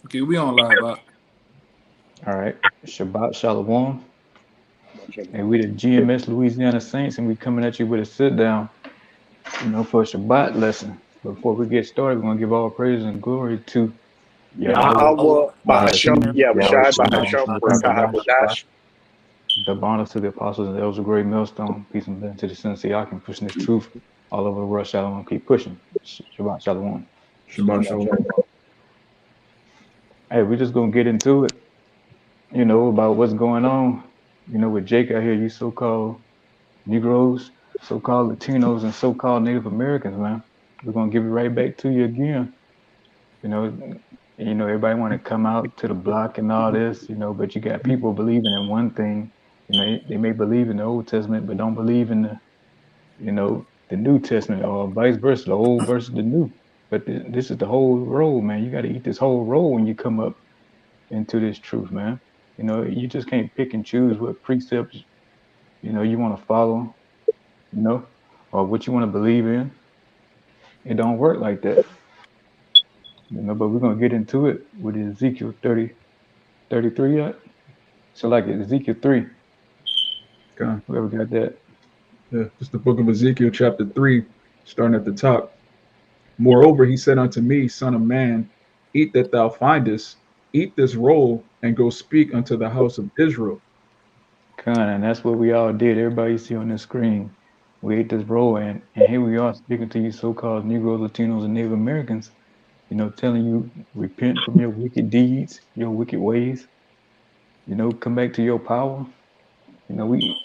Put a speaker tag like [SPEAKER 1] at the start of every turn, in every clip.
[SPEAKER 1] Okay, we on live.
[SPEAKER 2] All right. Shabbat Shalom. And we the GMS Louisiana Saints, and we coming at you with a sit down, for a Shabbat lesson. Before we get started, we're gonna give all praise and glory to Yahweh,
[SPEAKER 3] Yahweh Bahasham
[SPEAKER 2] Elohim, Yahweh
[SPEAKER 3] Yahushai
[SPEAKER 2] Shai,
[SPEAKER 3] Bahasham
[SPEAKER 2] Shabbat
[SPEAKER 3] Barakahabadash.
[SPEAKER 2] Double honors to the apostles and elders of Great Millstone. Peace and blessing to the sons of Yakin, pushing this truth all over the world. Shalom. Keep pushing. Shabbat Shalom.
[SPEAKER 1] Shabbat
[SPEAKER 3] Shabbat
[SPEAKER 1] shalom.
[SPEAKER 3] Shalom.
[SPEAKER 2] Hey, we're just gonna get into it, about what's going on, with Jake out here, you so-called Negroes, so-called Latinos, and so-called Native Americans, man. We're gonna give it right back to you again. You know, everybody want to come out to the block and all this, but you got people believing in one thing. They may believe in the Old Testament, but don't believe in the New Testament, or vice versa, the old versus the new. But this is the whole road, man. You got to eat this whole road when you come up into this truth, man. You just can't pick and choose what precepts you want to follow, you know, or what you want to believe in. It don't work like that, but we're gonna get into it with Ezekiel 33. So like Ezekiel 3,
[SPEAKER 1] Okay.
[SPEAKER 2] whoever got that.
[SPEAKER 1] Yeah, it's the book of Ezekiel, chapter 3, starting at the top. Moreover, he said unto me, Son of man, eat that thou findest, eat this roll, and go speak unto the house of Israel.
[SPEAKER 2] And that's what we all did. Everybody you see on the screen, we ate this roll, and here we are speaking to you so-called Negroes, Latinos, and Native Americans, telling you repent from your wicked deeds, your wicked ways, come back to your power. We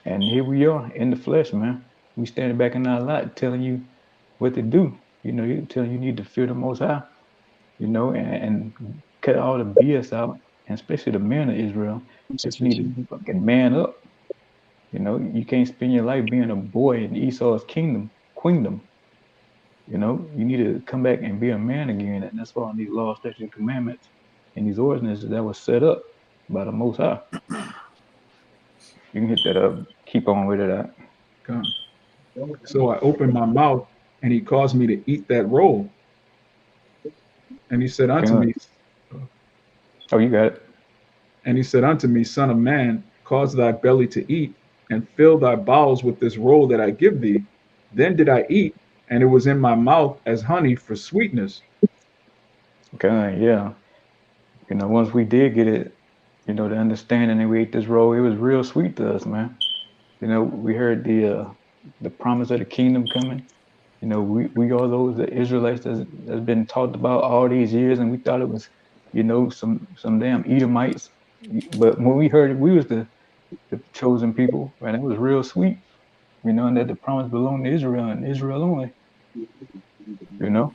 [SPEAKER 2] and here we are in the flesh, man. We standing back in our lot telling you what to do. You telling you need to fear the Most High, and cut all the BS out, and especially the men of Israel, that you need to fucking man up. You can't spend your life being a boy in Esau's queendom. You need to come back and be a man again, and that's why all these laws, statutes, and commandments, and these ordinances that was set up by the Most High. You can hit that up. Keep on with it.
[SPEAKER 1] Okay. So I opened my mouth, and he caused me to eat that roll. And he said unto
[SPEAKER 2] Good.
[SPEAKER 1] me,
[SPEAKER 2] Oh, you got it.
[SPEAKER 1] and he said unto me, Son of man, cause thy belly to eat, and fill thy bowels with this roll that I give thee. Then did I eat, and it was in my mouth as honey for sweetness.
[SPEAKER 2] Good. Yeah. Once we did get it, the understanding, and we ate this roll, it was real sweet to us, man. We heard the promise of the kingdom coming. We are those the Israelites that's been talked about all these years, and we thought it was, some damn Edomites. But when we heard it, we was the chosen people, and it was real sweet, and that the promise belonged to Israel and Israel only, you know.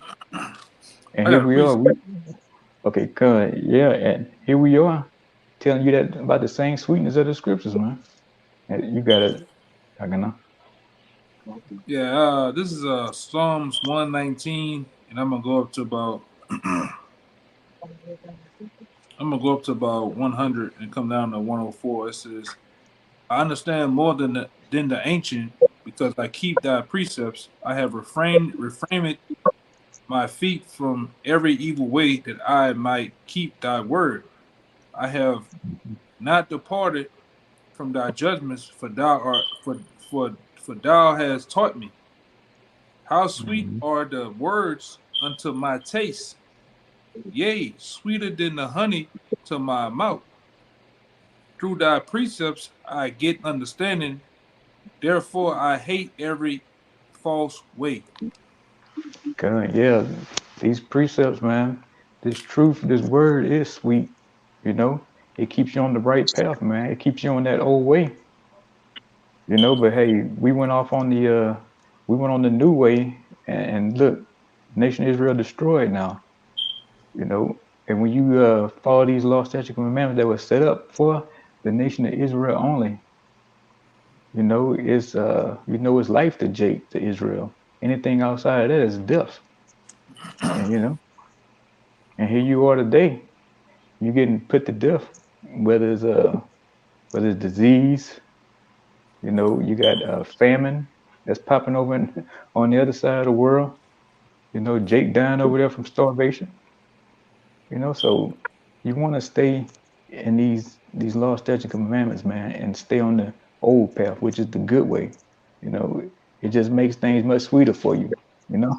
[SPEAKER 2] And
[SPEAKER 1] I
[SPEAKER 2] here
[SPEAKER 1] got a
[SPEAKER 2] we are.
[SPEAKER 1] priest.
[SPEAKER 2] Okay, good, yeah, and here we are, telling you that about the same sweetness of the scriptures, man. And you got it, I can know.
[SPEAKER 1] Yeah, this is Psalms 119, and I'm gonna go up to about 100 and come down to 104. It says, I understand more than the ancient, because I keep thy precepts. I have refrained my feet from every evil way, that I might keep thy word. I have not departed from thy judgments, for thou hast taught me. How sweet
[SPEAKER 2] Mm-hmm.
[SPEAKER 1] are the words unto my taste, yea, sweeter than the honey to my mouth. Through thy precepts I get understanding, therefore I hate every false way.
[SPEAKER 2] Good, yeah. These precepts, man. This truth, this word is sweet. You know, it keeps you on the right path, man. It keeps you on that old way. But hey, we went on the new way, and look, nation Israel destroyed now. You know, and when you follow these law, statutes, and commandments that were set up for the nation of Israel only, it's life to Jake to Israel. Anything outside of that is death. And and here you are today. You're getting put to death, whether it's whether it's disease. You got famine that's popping over on the other side of the world. Jake dying over there from starvation. So you want to stay in these law, statutes, and commandments, man, and stay on the old path, which is the good way. You know, it just makes things much sweeter for you. You know,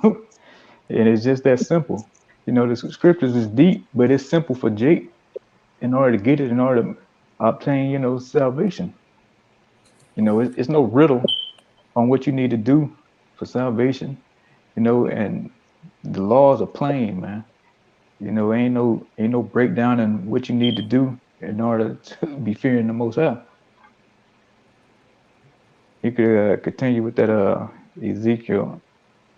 [SPEAKER 2] and it's just that simple. The scriptures is deep, but it's simple for Jake in order to get it, in order to obtain, salvation. It's no riddle on what you need to do for salvation. And the laws are plain, man. Ain't no breakdown in what you need to do in order to be fearing the Most High. You could continue with that Ezekiel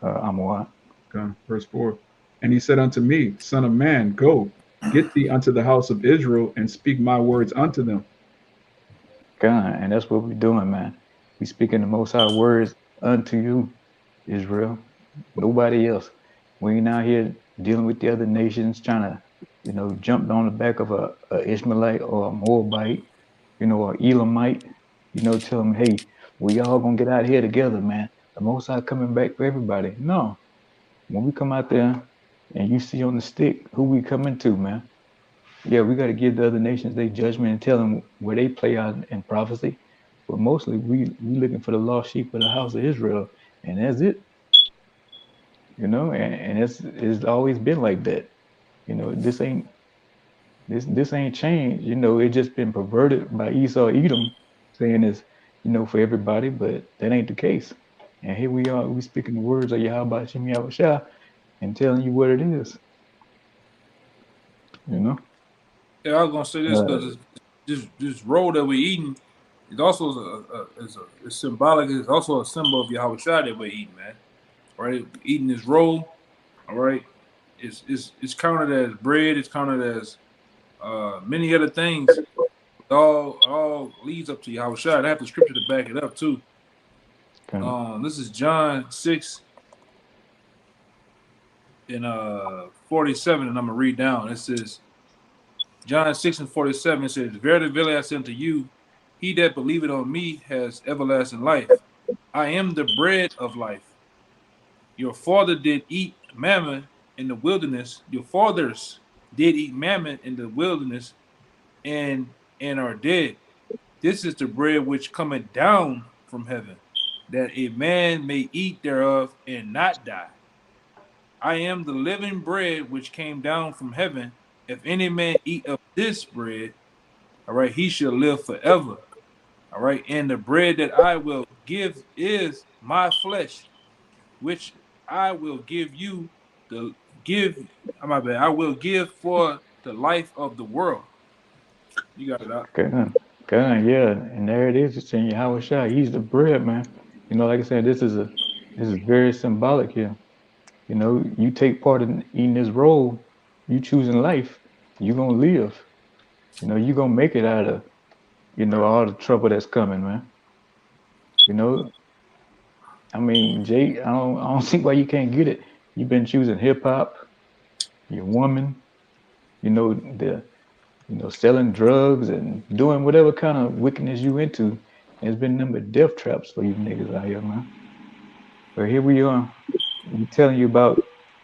[SPEAKER 2] Amwat.
[SPEAKER 3] Okay, verse 4. And he said unto me, Son of man, go, get thee unto the house of Israel, and speak my words unto them.
[SPEAKER 2] God, and that's what we're doing, man. We speaking the Most High words unto you, Israel. Nobody else. We ain't out here dealing with the other nations trying to, jump on the back of a Ishmaelite or a Moabite, or Elamite, tell them, hey, we all gonna get out here together, man. The Most High coming back for everybody. No, when we come out there and you see on the stick who we coming to, man. Yeah, we got to give the other nations their judgment and tell them where they play out in prophecy. But mostly we looking for the lost sheep of the house of Israel, and that's it. And it's always been like that. This ain't changed. It just been perverted by Esau Edom, saying it's for everybody, but that ain't the case. And here we are, we speaking the words of Yahweh Shem Yahushua and telling you what it is. You know.
[SPEAKER 1] Yeah, I was gonna say this
[SPEAKER 2] Uh,
[SPEAKER 1] because this roll that we're eating is also it's symbolic. It's also a symbol of Yahweh Shai that we're eating, man. Right, eating this roll. All right, it's counted as bread. It's counted as many other things. All leads up to Yahweh Shai. I have the scripture to back it up too.
[SPEAKER 2] kind of,
[SPEAKER 1] This is John 6 and 47, and I'm gonna read down. It says John 6 and 47. It says, "Verily, verily, I say unto you, he that believeth on me has everlasting life. I am the bread of life. Your father did eat mammon in the wilderness. Your fathers did eat mammon in the wilderness, and are dead. This is the bread which cometh down from heaven, that a man may eat thereof and not die. I am the living bread which came down from heaven. If any man eat of this bread, all right, he shall live forever. All right, and the bread that I will give is my flesh, which I will give you the give. My bad. I will give for the life of the world. You got it out.
[SPEAKER 2] kind yeah. And there it is. It's in Yahweh Shai. He's the bread, man. Like I said, this is very symbolic here. You take part in eating this roll, you choosing life, you gonna live. You gonna make it out of, all the trouble that's coming, man. You know, I mean, Jay, I don't see why you can't get it. You've been choosing hip hop, your woman, the selling drugs and doing whatever kind of wickedness you into. There's been number of death traps for you niggas out here, man. But here we are, we telling you about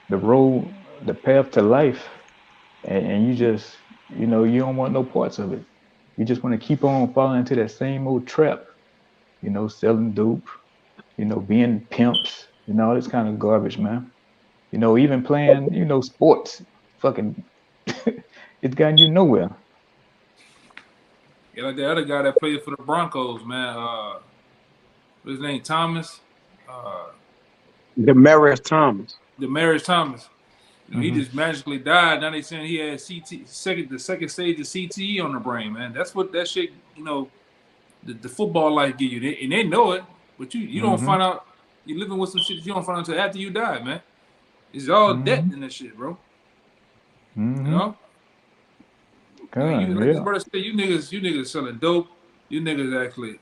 [SPEAKER 2] the road, the path to life, and you just, you don't want no parts of it. You just want to keep on falling into that same old trap, selling dope, being pimps, all this kind of garbage, man. Even playing, sports, fucking, it's gotten you nowhere.
[SPEAKER 1] Yeah, like the other guy that played for the Broncos, man. What's his name? Thomas. Uh,
[SPEAKER 4] Demarius Thomas.
[SPEAKER 1] Demarius Thomas. He
[SPEAKER 2] Hmm.
[SPEAKER 1] just magically died. Now they saying he had the second stage of CTE on the brain, man. That's what that shit, the football life give you, and they know it, but you don't
[SPEAKER 2] Hmm.
[SPEAKER 1] find out. You're living with some shit that you don't find out until after you die, man. It's all debt
[SPEAKER 2] Hmm.
[SPEAKER 1] in this shit, bro. You
[SPEAKER 2] Hmm.
[SPEAKER 1] know, you
[SPEAKER 2] God,
[SPEAKER 1] like this
[SPEAKER 2] yeah.
[SPEAKER 1] brother said, you niggas selling dope. You niggas actually,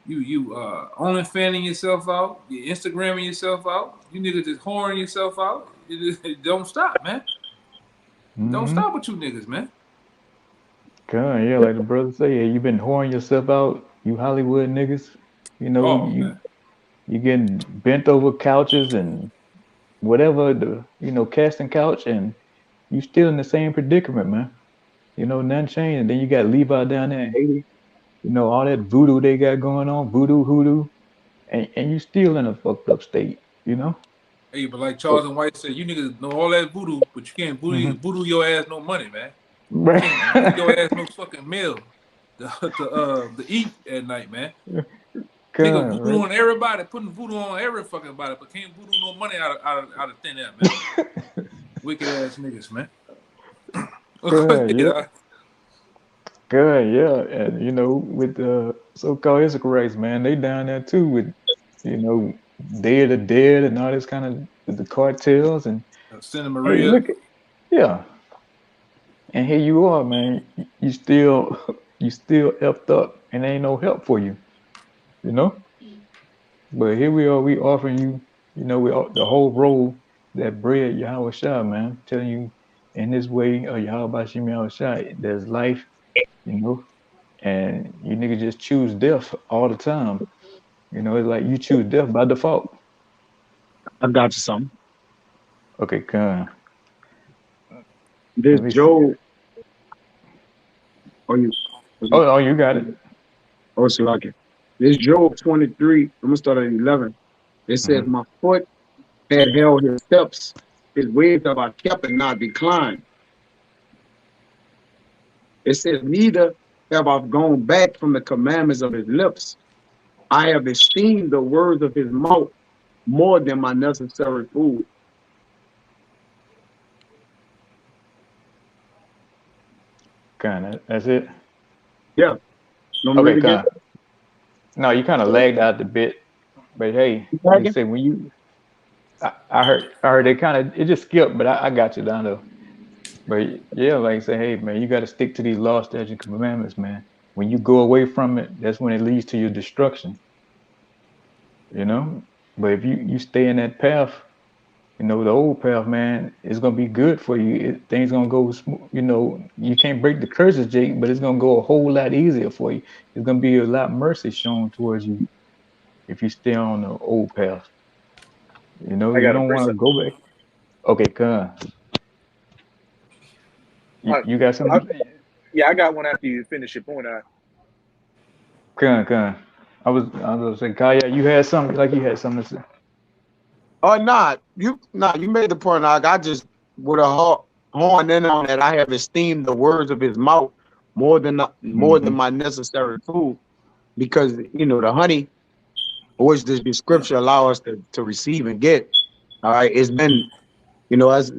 [SPEAKER 1] you only fanning yourself out. You Instagramming yourself out. You niggas just whoring yourself out. It don't stop, man. Don't
[SPEAKER 2] Hmm.
[SPEAKER 1] stop with you niggas, man.
[SPEAKER 2] God, yeah, like the brother say, yeah, you been whoring yourself out, you Hollywood niggas.
[SPEAKER 1] Oh
[SPEAKER 2] You
[SPEAKER 1] man.
[SPEAKER 2] you getting bent over couches and whatever, the casting couch, and you still in the same predicament, man. You know, nothing changed. And then you got Levi down there in Haiti. You know, all that voodoo they got going on, voodoo, hoodoo, and you still in a fucked up state. You know.
[SPEAKER 1] Hey, but like Charles and White said, you niggas know all that voodoo, but you can't voodoo your ass no money, man. You
[SPEAKER 2] Right.
[SPEAKER 1] can't voodoo your ass no fucking meal to eat at night, man. Nigga
[SPEAKER 2] God,
[SPEAKER 1] voodoo
[SPEAKER 2] right?
[SPEAKER 1] on everybody, putting voodoo on every fucking body, but can't voodoo no money out of thin air, man. Wicked ass niggas, man.
[SPEAKER 2] God, yeah.
[SPEAKER 1] Yeah.
[SPEAKER 2] Good, yeah, and you know, with the so-called Israelites, man, they down there too with, you know, Day of the Dead and all this kind of with the cartels and
[SPEAKER 1] Santa
[SPEAKER 2] hey,
[SPEAKER 1] Maria.
[SPEAKER 2] look at yeah, and here you are, man. You still you still effed up, and ain't no help for you, you know. But here we are, we offering you, you know, the whole roll that bread Yahweh Shah, man, telling you in this way, Yahweh Bashim Yahweh Shah, there's life, you know, and you niggas just choose death all the time. You know, it's like you choose death by default.
[SPEAKER 4] I got you something.
[SPEAKER 2] Okay, come.
[SPEAKER 4] This
[SPEAKER 2] Let me see.
[SPEAKER 4] Job, or you,
[SPEAKER 2] Oh, you got it.
[SPEAKER 4] oh, so like it. This Job 23, I'm gonna start at 11. It says,
[SPEAKER 2] Mm-hmm.
[SPEAKER 4] my foot had held his steps, his ways have I kept and not declined. It says, neither have I gone back from the commandments of his lips. I have esteemed the words of his mouth more than my necessary food.
[SPEAKER 2] That's it.
[SPEAKER 4] Yeah. Let me read
[SPEAKER 2] Okay,
[SPEAKER 4] it again.
[SPEAKER 2] come. No, you kind of lagged out a bit, but hey, like I said, when you, I heard they kind of it just skipped, but I got you down though. But yeah, like I say, hey man, you got to stick to these law, statutes, and commandments, man. When you go away from it, that's when it leads to your destruction. You know. But if you stay in that path, you know, the old path, man, it's gonna be good for you. Things gonna go smooth. You know, you can't break the curses, Jake, but it's gonna go a whole lot easier for you. It's gonna be a lot of mercy shown towards you if you stay on the old path. You know,
[SPEAKER 5] I
[SPEAKER 2] you
[SPEAKER 5] got a
[SPEAKER 2] don't want to
[SPEAKER 5] precept.
[SPEAKER 2] go back. Okay, come.
[SPEAKER 5] All right.
[SPEAKER 2] You got
[SPEAKER 5] I,
[SPEAKER 2] something?
[SPEAKER 5] yeah, I got one after you finish your point.
[SPEAKER 2] Come. I was gonna say, Kaya, you had something like you had something to say.
[SPEAKER 4] Or not. You made the point. I just would have horned in on that. I have esteemed the words of his mouth more
[SPEAKER 2] Mm-hmm.
[SPEAKER 4] than my necessary food. Because the honey, which the scripture allow us to receive and get. All right, it's been, as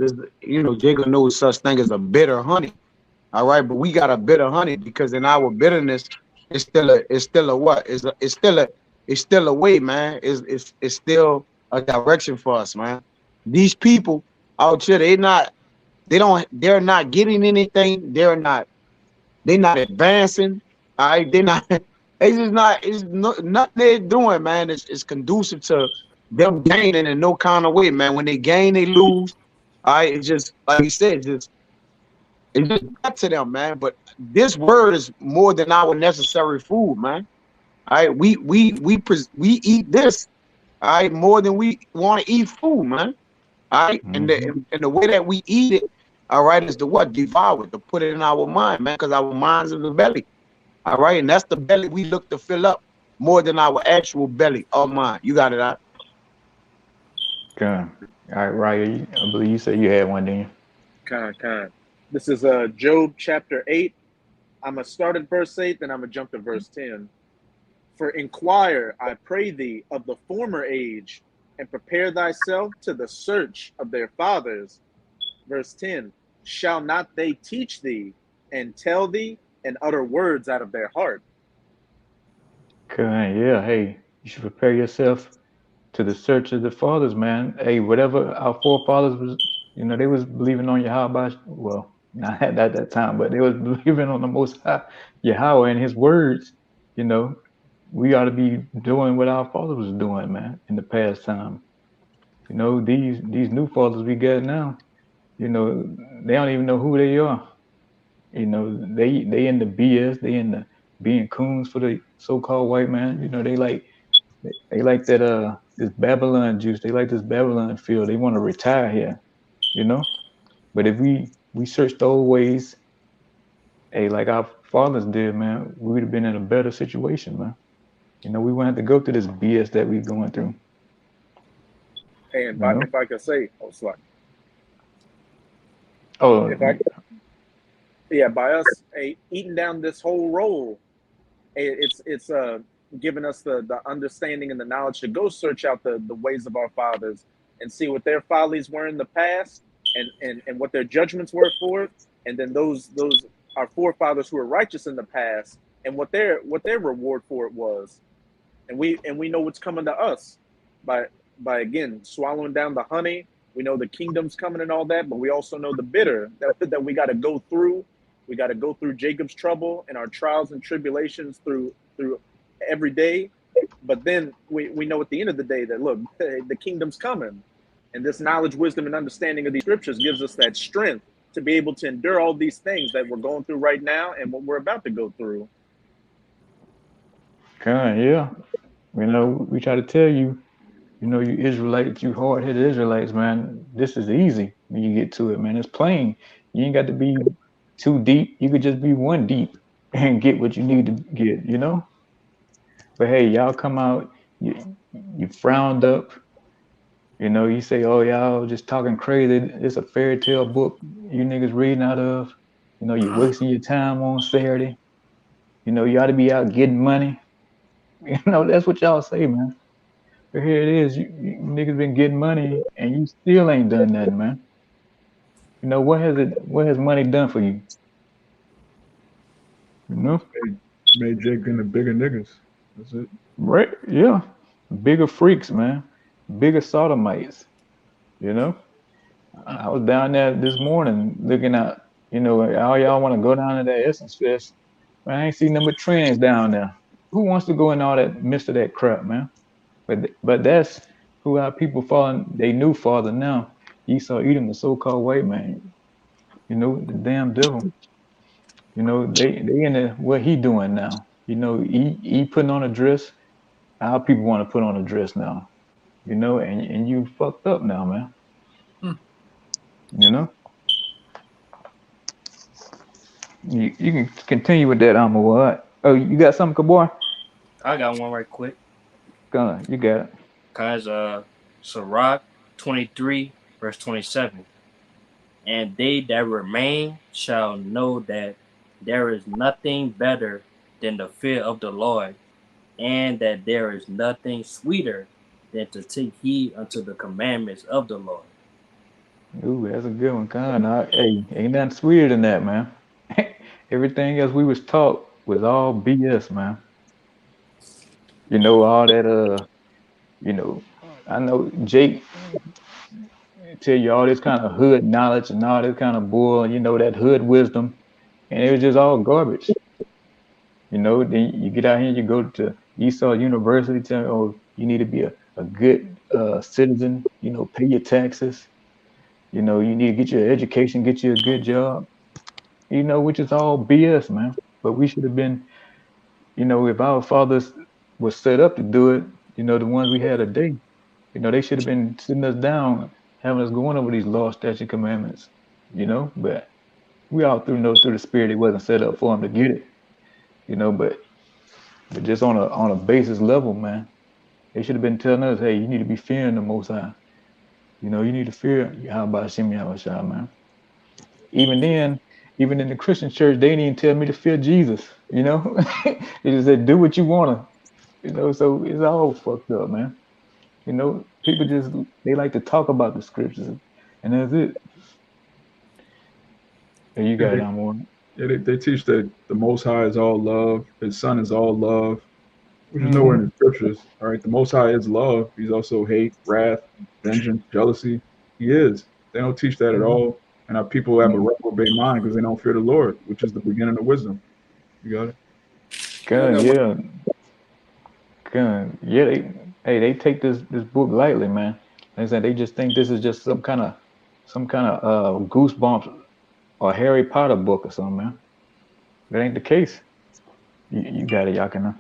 [SPEAKER 4] Jacob knows such thing as a bitter honey. All right, but we got a bitter honey because in our bitterness, it's still a what? It's still a way, man. It's still a direction for us, man. These people out here, they're not getting anything. They're not advancing. All right, they're not. It's just not. It's nothing they're doing, man. It's conducive to them gaining in no kind of way, man. When they gain, they lose. All right, it's just like you said, it's just back to them, man. But this word is more than our necessary food, man. All right, we eat this, all right, more than we want to eat food, man. All right, and
[SPEAKER 2] Mm-hmm.
[SPEAKER 4] the way that we eat it, all right, is to what? Devour it, to put it in our mind, man, because our minds is the belly. All right, and that's the belly we look to fill up more than our actual belly. Oh my, you got it out.
[SPEAKER 2] Come. All right, Raya, I believe you said you had one, didn't you?
[SPEAKER 5] Kind. This is Job chapter 8. I'm going to start at verse 8, then I'm going to jump to verse 10. For inquire, I pray thee, of the former age, and prepare thyself to the search of their fathers. Verse 10. Shall not they teach thee, and tell thee, and utter words out of their heart?
[SPEAKER 2] Come. Yeah, hey, you should prepare yourself to the search of the fathers, man. Hey, whatever our forefathers was, you know, they was believing on Yahweh. Well, not at that time, but they was believing on the Most High Yahweh and His words. You know, we ought to be doing what our fathers was doing, man, in the past time. You know, these new fathers we got now, you know, they don't even know who they are. You know, they in the BS, they in the being coons for the so-called white man. You know, they like that this Babylon juice. They like this Babylon feel. They want to retire here, you know. But if we we searched the old ways, hey, like our fathers did, man, we would have been in a better situation, man. You know, we wouldn't have to go through this BS that we're going through.
[SPEAKER 5] And
[SPEAKER 2] You know.
[SPEAKER 5] if I could say, oh, sorry,
[SPEAKER 2] Oh,
[SPEAKER 5] if I, yeah, by us eating down this whole roll, it's giving us the understanding and the knowledge to go search out the ways of our fathers and see what their follies were in the past, and what their judgments were for it, and then those our forefathers who were righteous in the past, and what their reward for it was, and we know what's coming to us by again swallowing down the honey. We know the kingdom's coming and all that, but we also know the bitter that we got to go through. We got to go through Jacob's trouble and our trials and tribulations through every day. But then we know at the end of the day that look, the kingdom's coming, and this knowledge, wisdom, and understanding of these scriptures gives us that strength to be able to endure all these things that we're going through right now and what we're about to go through.
[SPEAKER 2] kind of, yeah. You know, we try to tell you, you know, you Israelites, you hard-headed Israelites, man, this is easy when you get to it, man. It's plain. You ain't got to be too deep. You could just be one deep and get what you need to get, you know? But hey, y'all come out, you frowned up, you know, you say, oh, y'all just talking crazy. It's a fairy tale book you niggas reading out of. You know, you wasting your time on Saturday. You know, you ought to be out getting money. You know, that's what y'all say, man. But here it is. You niggas been getting money and you still ain't done nothing, man. You know, what has money done for you? You know?
[SPEAKER 3] Made Jake into bigger niggas. That's it.
[SPEAKER 2] Right? Yeah. Bigger freaks, man. Bigger sodomites. You know? I was down there this morning looking out, you know, all y'all want to go down to that Essence Fest. Man, I ain't seen number trends down there. Who wants to go in all that midst of that crap, man? But that's who our people falling. They knew father now. Esau Edom, the so-called white man. You know, the damn devil. You know, they in the what he doing now. You know, he putting on a dress. Our people want to put on a dress now. You know, and you fucked up now, man.
[SPEAKER 1] Hmm.
[SPEAKER 2] You know, you can continue with that, what? Oh, you got something, Kaboy?
[SPEAKER 6] I got one right quick.
[SPEAKER 2] Go on, you got it.
[SPEAKER 6] Guys, Sirach 23, verse 27. And they that remain shall know that there is nothing better than the fear of the Lord, and that there is nothing sweeter than to take heed unto the commandments of the Lord.
[SPEAKER 2] Ooh, that's a good one, kind. Hey, ain't nothing sweeter than that, man. Everything else we was taught was all BS, man. You know, all that you know, I know Jake tell you all this kind of hood knowledge and all this kind of bull, you know, that hood wisdom, and it was just all garbage. You know, then you get out here, you go to Esau University, tell you, oh, you need to be a good citizen, you know, pay your taxes, you know, you need to get your education, get you a good job, you know, which is all BS, man. But we should have been, you know, if our fathers were set up to do it, you know, the ones we had today, you know, they should have been sitting us down, having us going over these law, statute, commandments, you know. But we all know through the spirit it wasn't set up for them to get it, you know. But just on a basis level, man, they should have been telling us, hey, you need to be fearing the Most High. You know, you need to fear Yahweh Shem Yahweh, man. Even then, even in the Christian church, they didn't even tell me to fear Jesus. You know, they just said do what you wanna. You know, so it's all fucked up, man. You know, people just they like to talk about the scriptures, and that's it. There you
[SPEAKER 3] Yeah,
[SPEAKER 2] got it, Amor.
[SPEAKER 3] they teach that the Most High is all love, His Son is all love, which is nowhere in
[SPEAKER 2] Mm-hmm.
[SPEAKER 3] the scriptures. All right, the Most High is love. He's also hate, wrath, vengeance, jealousy. He is. They don't teach that at all, and our people have a reprobate mind because they don't fear the Lord, which is the beginning of wisdom. You got it.
[SPEAKER 5] I
[SPEAKER 2] Good,
[SPEAKER 5] got one.
[SPEAKER 2] yeah, good, yeah. They take this book lightly, man. They said they just think this is just some kind of Goosebumps or Harry Potter book or something, man. That ain't the case. You got it, Yakina.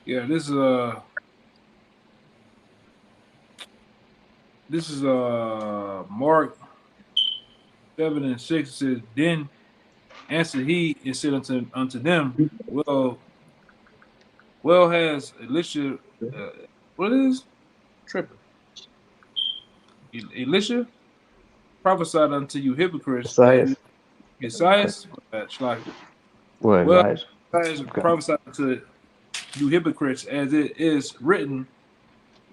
[SPEAKER 1] Yeah, this is Mark 7 and 6 it says, Then answered he and said unto them, well has Elisha, uh, what is tripping? Elisha prophesied unto you hypocrites that you,
[SPEAKER 2] Messiahs. Okay.
[SPEAKER 1] Esaias,
[SPEAKER 2] What,
[SPEAKER 1] well,
[SPEAKER 2] Elijah?
[SPEAKER 1] Esaias
[SPEAKER 2] Okay.
[SPEAKER 1] prophesied unto you hypocrites, as it is written,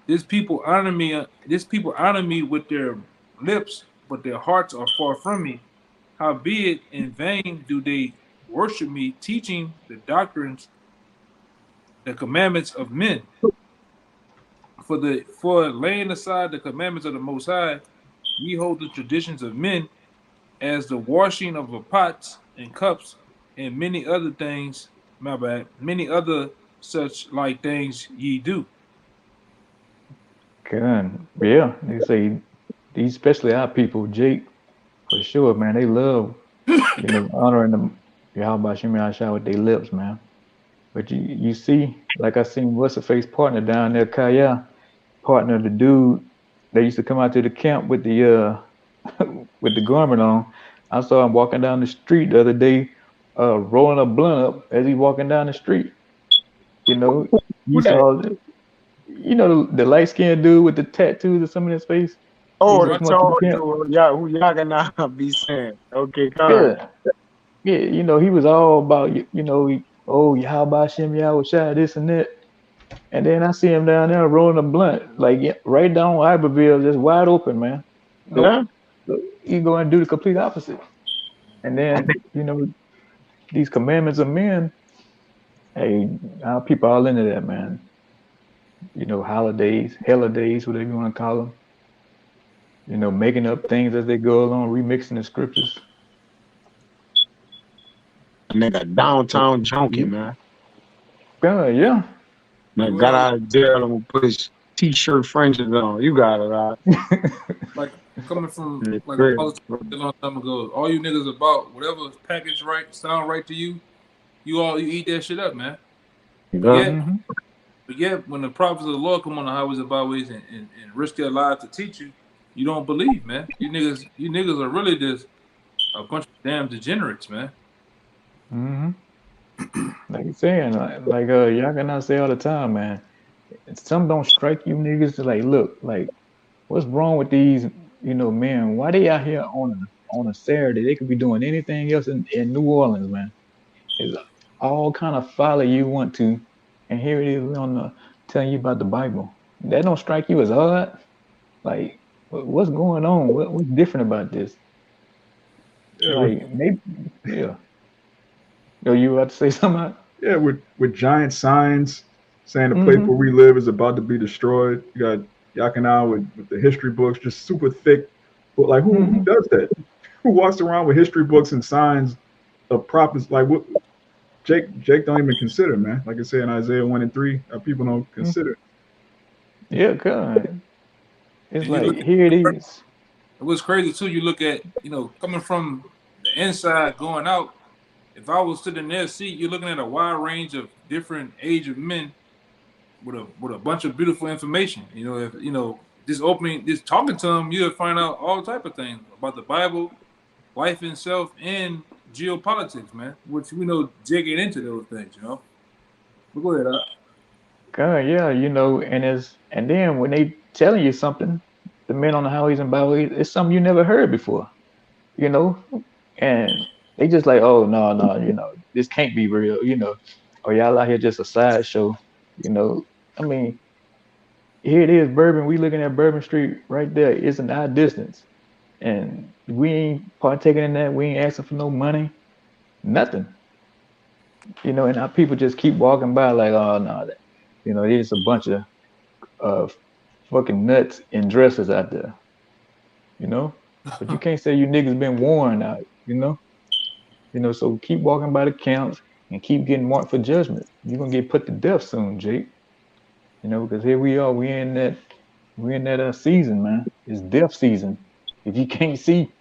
[SPEAKER 1] this people honor me. This people honor me with their lips, but their hearts are far from me. Howbeit, in vain do they worship me, teaching the doctrines, the commandments of men. For laying aside the commandments of the Most High, ye hold the traditions of men, as the washing of the pots and cups, and many other things. My bad. Many other such like things ye do.
[SPEAKER 2] Good. Yeah, they say these, especially our people, Jake, for sure, man. They love, honoring them. Yahweh Shem Yahshua with their lips, man. But you see, like I seen what's the face partner down there, Kaya, partner, the dude that used to come out to the camp with the with the garment on. I saw him walking down the street the other day, rolling a blunt up as he walking down the street. You know, you
[SPEAKER 4] Who that?
[SPEAKER 2] saw, the light skinned dude with the tattoos of some in his face. He used
[SPEAKER 4] Oh,
[SPEAKER 2] to
[SPEAKER 4] the
[SPEAKER 1] Right?
[SPEAKER 2] come up to the
[SPEAKER 4] tall
[SPEAKER 2] camp.
[SPEAKER 4] dude. Yeah, who y'all gonna be saying? Okay, come.
[SPEAKER 2] Yeah, yeah. He was all about oh, how about Shem Yahweh this and that. And then I see him down there rolling a blunt, like, yeah, right down Iberville, just wide open, man. So,
[SPEAKER 4] Yeah.
[SPEAKER 2] so he go and do the complete opposite. And then, these commandments of men, hey, our people all into that, man. Holidays, holidays, whatever you want to call them. Making up things as they go along, remixing the scriptures.
[SPEAKER 4] Nigga, downtown junkie, man.
[SPEAKER 2] Yeah.
[SPEAKER 4] Man, got
[SPEAKER 1] Well,
[SPEAKER 4] out of jail and put his t-shirt fringes on. You got it, right?
[SPEAKER 1] like coming from
[SPEAKER 4] It's
[SPEAKER 1] like a
[SPEAKER 4] great.
[SPEAKER 1] politician a long time ago, all you niggas about whatever's packaged right, sound right to you, you eat that shit up, man. But
[SPEAKER 4] Yeah.
[SPEAKER 1] yet,
[SPEAKER 2] Hmm.
[SPEAKER 1] when the prophets of the Lord come on the highways and byways and risk their lives to teach you, you don't believe, man. You niggas are really just a bunch of damn degenerates, man.
[SPEAKER 2] Hmm. Like you saying, y'all cannot say all the time, man. Some don't strike you niggas like, look, like, what's wrong with these, men? Why they out here on a Saturday? They could be doing anything else in New Orleans, man. It's all kind of folly you want to, and here it is on the telling you about the Bible. That don't strike you as odd? Like, what's going on? What's different about this?
[SPEAKER 3] Yeah,
[SPEAKER 2] Like, maybe, yeah. Yo, you about to say something?
[SPEAKER 3] with giant signs saying the place
[SPEAKER 2] Mm-hmm.
[SPEAKER 3] where we live is about to be destroyed. You got Yakina with the history books, just super thick. But like, who
[SPEAKER 2] Mm-hmm.
[SPEAKER 3] does that? Who walks around with history books and signs of prophets? Like, what Jake don't even consider, man. Like I said in Isaiah 1 and 3, people don't
[SPEAKER 2] Mm-hmm.
[SPEAKER 3] consider.
[SPEAKER 2] Yeah, God. It's
[SPEAKER 1] And you
[SPEAKER 2] like,
[SPEAKER 1] look
[SPEAKER 2] here it
[SPEAKER 1] at
[SPEAKER 2] is.
[SPEAKER 1] what's crazy too. You look at coming from the inside going out. If I was sitting in their seat, you're looking at a wide range of different age of men with a bunch of beautiful information. If just talking to them, you'll find out all type of things about the Bible, life itself, and geopolitics, man. Which we know Jay get into those things, But go ahead,
[SPEAKER 2] God, yeah, and then when they telling you something, the men on the highways and byways, it's something you never heard before, you know, and they just like, oh no, no, this can't be real, or y'all out here just a sideshow, you know. I mean, here it is, Bourbon. We looking at Bourbon Street right there. It's an our distance, and we ain't partaking in that. We ain't asking for no money, nothing, And our people just keep walking by like, oh no, there's a bunch of uh, fucking nuts in dresses out there, you know. But you can't say you niggas been warned out, So keep walking by the counts and keep getting marked for judgment. You're gonna get put to death soon, Jake. Because here we are, we in that season, man. It's death season. If you can't see,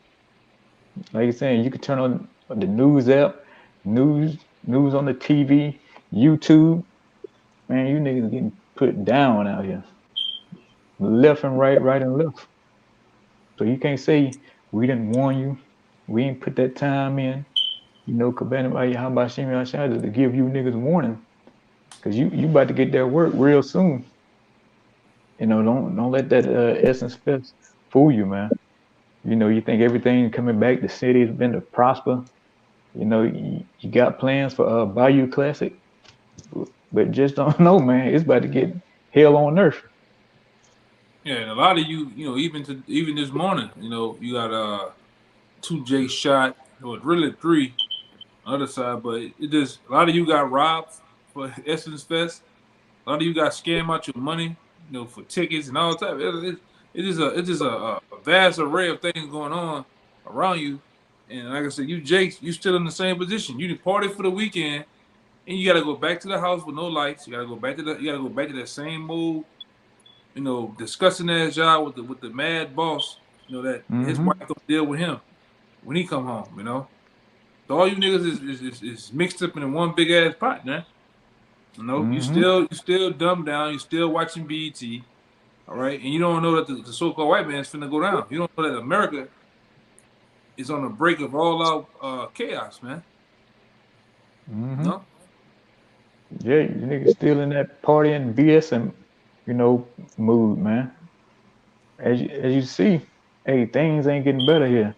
[SPEAKER 2] like you're saying, you can turn on the news app, news on the TV, YouTube. Man, you niggas getting put down out here, left and right, right and left. So you can't say we didn't warn you. We ain't put that time in, Kabana by how about Shimmy Ashada to give you niggas warning. Cause you about to get that work real soon. Don't let that Essence Fest fool you, man. You think everything coming back, the city has been to prosper. You got plans for Bayou Classic, but just don't know, man. It's about to get hell on earth.
[SPEAKER 1] Yeah, and a lot of you, even this morning, you got 2J shot, or really 3 on the other side, but it just a lot of you got robbed for Essence Fest. A lot of you got scammed out your money, for tickets and all that. It is a vast array of things going on around you. And like I said, you Jakes, you still in the same position. You party for the weekend, and you got to go back to the house with no lights. You got to go back to that same mood, discussing that job with the mad boss. That his
[SPEAKER 2] Mm-hmm.
[SPEAKER 1] wife gonna deal with him when he come home. So all you niggas is mixed up in one big ass pot, man. You
[SPEAKER 2] Mm-hmm.
[SPEAKER 1] still dumbed down. You still watching BET, all right, and you don't know that the so-called white man is finna go down. You don't know that America is on the brink of all out chaos, man.
[SPEAKER 2] Mm-hmm.
[SPEAKER 1] No,
[SPEAKER 2] Yeah, you niggas still in that party and BS and mood, man. As you see, hey, things ain't getting better here.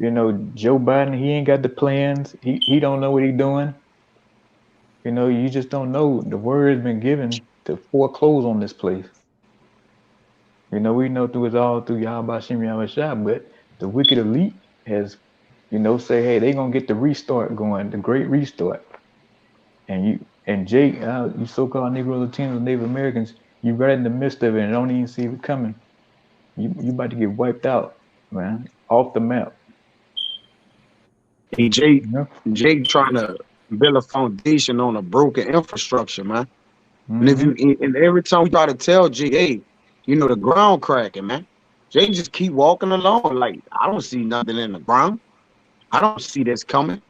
[SPEAKER 2] Joe Biden, he ain't got the plans. He don't know what he doing. You just don't know. The word has been given to foreclose on this place. We know through it all through Yahweh Shem Yahweh Shah, but the wicked elite has, say, hey, they gonna get the restart going, the great restart. And Jake, you so-called Negro Latinos, Native Americans, you right in the midst of it and don't even see it coming. You about to get wiped out, man, off the map.
[SPEAKER 4] Hey,
[SPEAKER 2] You know?
[SPEAKER 4] Jake trying to build a foundation on a broken infrastructure, man. And if
[SPEAKER 2] Mm-hmm.
[SPEAKER 4] you and every time we try to tell Jake, hey, the ground cracking, man. Jake just keep walking along. Like, I don't see nothing in the ground. I don't see this coming.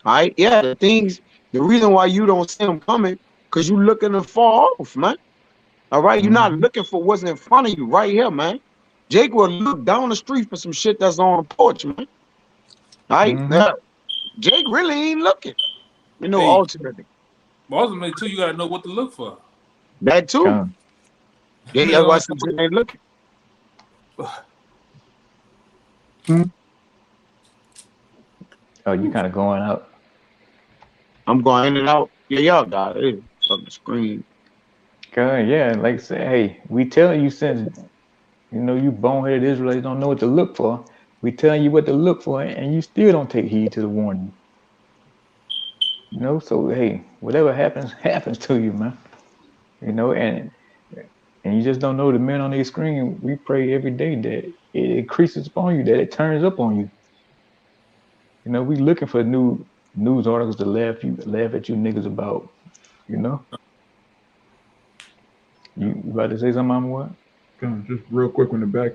[SPEAKER 4] All right. Yeah, the reason why you don't see them coming, because you looking to fall off, man. All right. You're not
[SPEAKER 2] Mm-hmm.
[SPEAKER 4] looking for what's in front of you right here, man. Jake will look down the street for some shit that's on the porch, man. All right.
[SPEAKER 2] Mm-hmm.
[SPEAKER 4] Yeah. Jake really ain't looking,
[SPEAKER 1] hey,
[SPEAKER 4] ultimately.
[SPEAKER 1] but ultimately too, you gotta know what to look for.
[SPEAKER 4] That too.
[SPEAKER 2] Come.
[SPEAKER 4] Yeah,
[SPEAKER 1] You
[SPEAKER 4] that's why I
[SPEAKER 1] know,
[SPEAKER 4] said Jake ain't looking.
[SPEAKER 2] Oh, you kind of going out.
[SPEAKER 4] I'm going in and out. Yeah, y'all got it. Fucking screen.
[SPEAKER 2] God, yeah, like I say, hey, we telling you since you boneheaded Israelites don't know what to look for. We telling you what to look for, and you still don't take heed to the warning. So hey, whatever happens, happens to you, man. And you just don't know the men on their screen. We pray every day that it increases upon you, that it turns up on you. We looking for new news articles to laugh at you niggas about. You know, you about to say something, I'm what?
[SPEAKER 3] Just real quick on the back,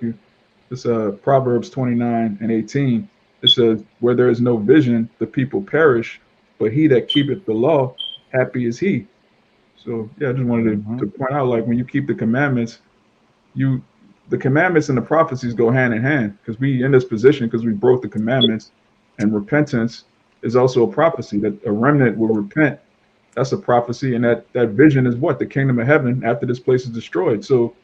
[SPEAKER 3] it's Proverbs 29:18. It says, "Where there is no vision, the people perish, but he that keepeth the law, happy is he." So yeah, I just wanted
[SPEAKER 2] Mm-hmm.
[SPEAKER 3] to point out, like when you keep the commandments, you the commandments and the prophecies go hand in hand because we in this position because we broke the commandments, and repentance is also a prophecy that a remnant will repent. That's a prophecy, and that vision is what the kingdom of heaven after this place is destroyed. So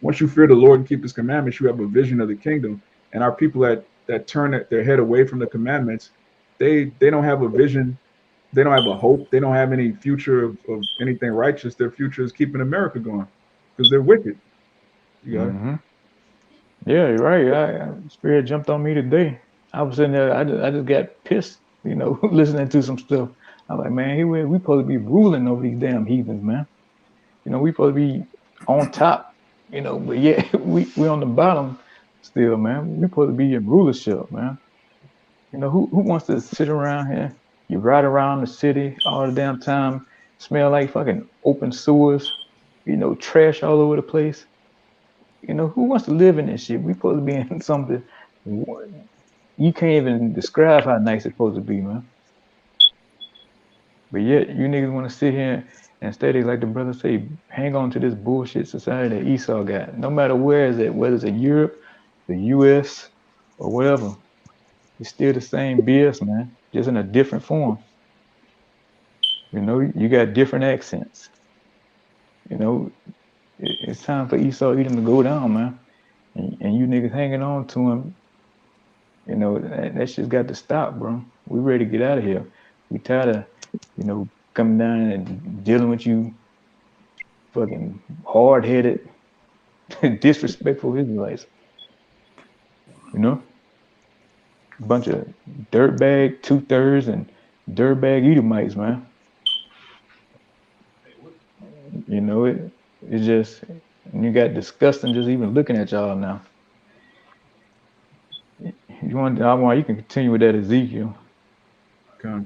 [SPEAKER 3] once you fear the Lord and keep His commandments, you have a vision of the kingdom. And our people that turn their head away from the commandments, they don't have a vision. They don't have a hope. They don't have any future of anything righteous. Their future is keeping America going because they're wicked. You got it.
[SPEAKER 2] Mm-hmm. Yeah, you're right. Spirit jumped on me today. I was sitting there. I just got pissed. Listening to some stuff. I'm like, man, here we supposed to be ruling over these damn heathens, man. We supposed to be on top. But yeah, we on the bottom still, man. We supposed to be in rulership, man. Who wants to sit around here? You ride around the city all the damn time, smell like fucking open sewers, trash all over the place. Who wants to live in this shit? We supposed to be in something you can't even describe how nice it's supposed to be, man. But yet you niggas want to sit here and steady, like the brother say, hang on to this bullshit society that Esau got. No matter where is it, whether it's in Europe, the US, or whatever. It's still the same BS, man, just in a different form. You know, you got different accents. You know, it's time for Esau Edom to go down, man. And you niggas hanging on to him. You know, that shit's got to stop, bro. We ready to get out of here. We tired of, coming down and dealing with you fucking hard headed, disrespectful Israelites. You know, a bunch of dirtbag 2/3 and dirtbag Edomites, man. You know it's just you got disgusting just even looking at y'all now. You can continue with that Ezekiel.
[SPEAKER 3] Okay.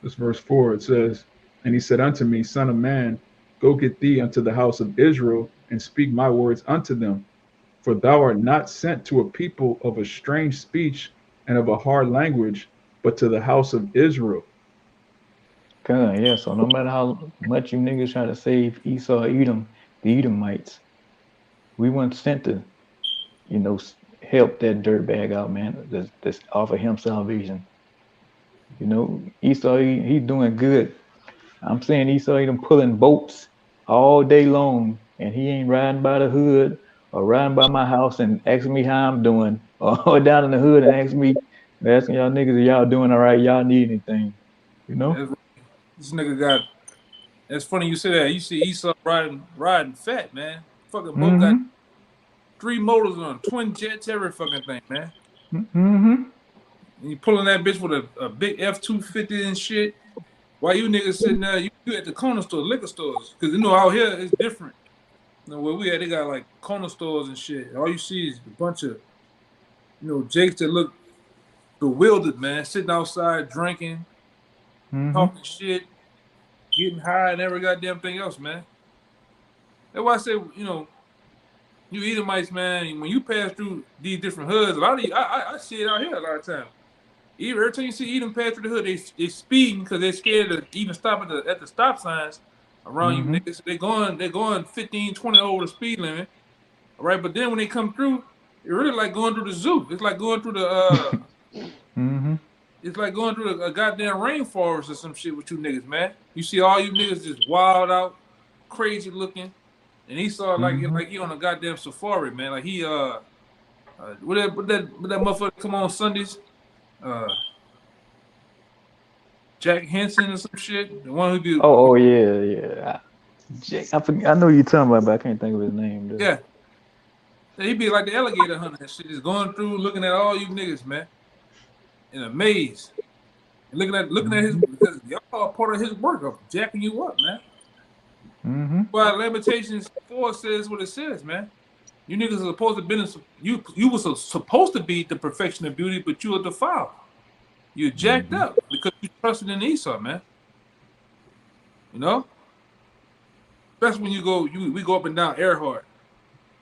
[SPEAKER 3] This verse 4, it says, "And he said unto me, Son of man, go get thee unto the house of Israel, and speak my words unto them. For thou art not sent to a people of a strange speech and of a hard language, but to the house of Israel."
[SPEAKER 2] Yeah, so no matter how much you niggas try to save Esau, Edom, the Edomites, we weren't sent to, help that dirtbag out, man. That's offer him salvation. You know, Esau, he's doing good. I'm saying Esau Edom pulling boats all day long, and he ain't riding by the hood or riding by my house and asking me how I'm doing, or down in the hood and asking y'all niggas if y'all doing all right, y'all need anything, you know?
[SPEAKER 1] This nigga got. It's funny you say that. You see Esau riding fat, man. Fucking boat got
[SPEAKER 2] Mm-hmm.
[SPEAKER 1] 3 motors on, twin jets, every fucking thing, man.
[SPEAKER 2] Mm-hmm.
[SPEAKER 1] And you pulling that bitch with a big F-250 and shit. While you niggas sitting there, you at the corner store, liquor stores, because out here it's different. Where we at, they got like corner stores and shit. All you see is a bunch of jakes that look bewildered, man, sitting outside drinking,
[SPEAKER 2] Mm-hmm.
[SPEAKER 1] talking shit, getting high, and every goddamn thing else, man. That's why I say, you Edomites, man, when you pass through these different hoods, a lot of I see it out here a lot of times. Every time you see Edom pass through the hood, they speeding because they're scared to even stop at the stop signs around you
[SPEAKER 2] Mm-hmm.
[SPEAKER 1] niggas. So they're going 15, 20 over the speed limit. All right, but then when they come through, it's really like going through the zoo. It's like going through
[SPEAKER 2] Mm-hmm.
[SPEAKER 1] it's like going through a goddamn rainforest or some shit with you niggas, man. You see all you niggas just wild out, crazy looking, and he saw
[SPEAKER 2] Mm-hmm.
[SPEAKER 1] like he on a goddamn safari, man. Like he what that motherfucker come on Sundays, uh Jack Henson or some shit, the one who do
[SPEAKER 2] Oh yeah, yeah. I know you're talking about, but I can't think of his name though.
[SPEAKER 1] yeah. He be like the alligator hunter and shit, just going through looking at all you niggas, man, in a maze. And looking at his
[SPEAKER 2] Mm-hmm.
[SPEAKER 1] because y'all are part of his work of jacking you up, man.
[SPEAKER 2] Mm-hmm.
[SPEAKER 1] Well, Lamentations 4 says what it says, man. You niggas are supposed to be you was supposed to be the perfection of beauty, but you are defiled. You're jacked
[SPEAKER 2] Mm-hmm.
[SPEAKER 1] up because you trusted in Esau, man. You know? Especially when we go up and down Earhart,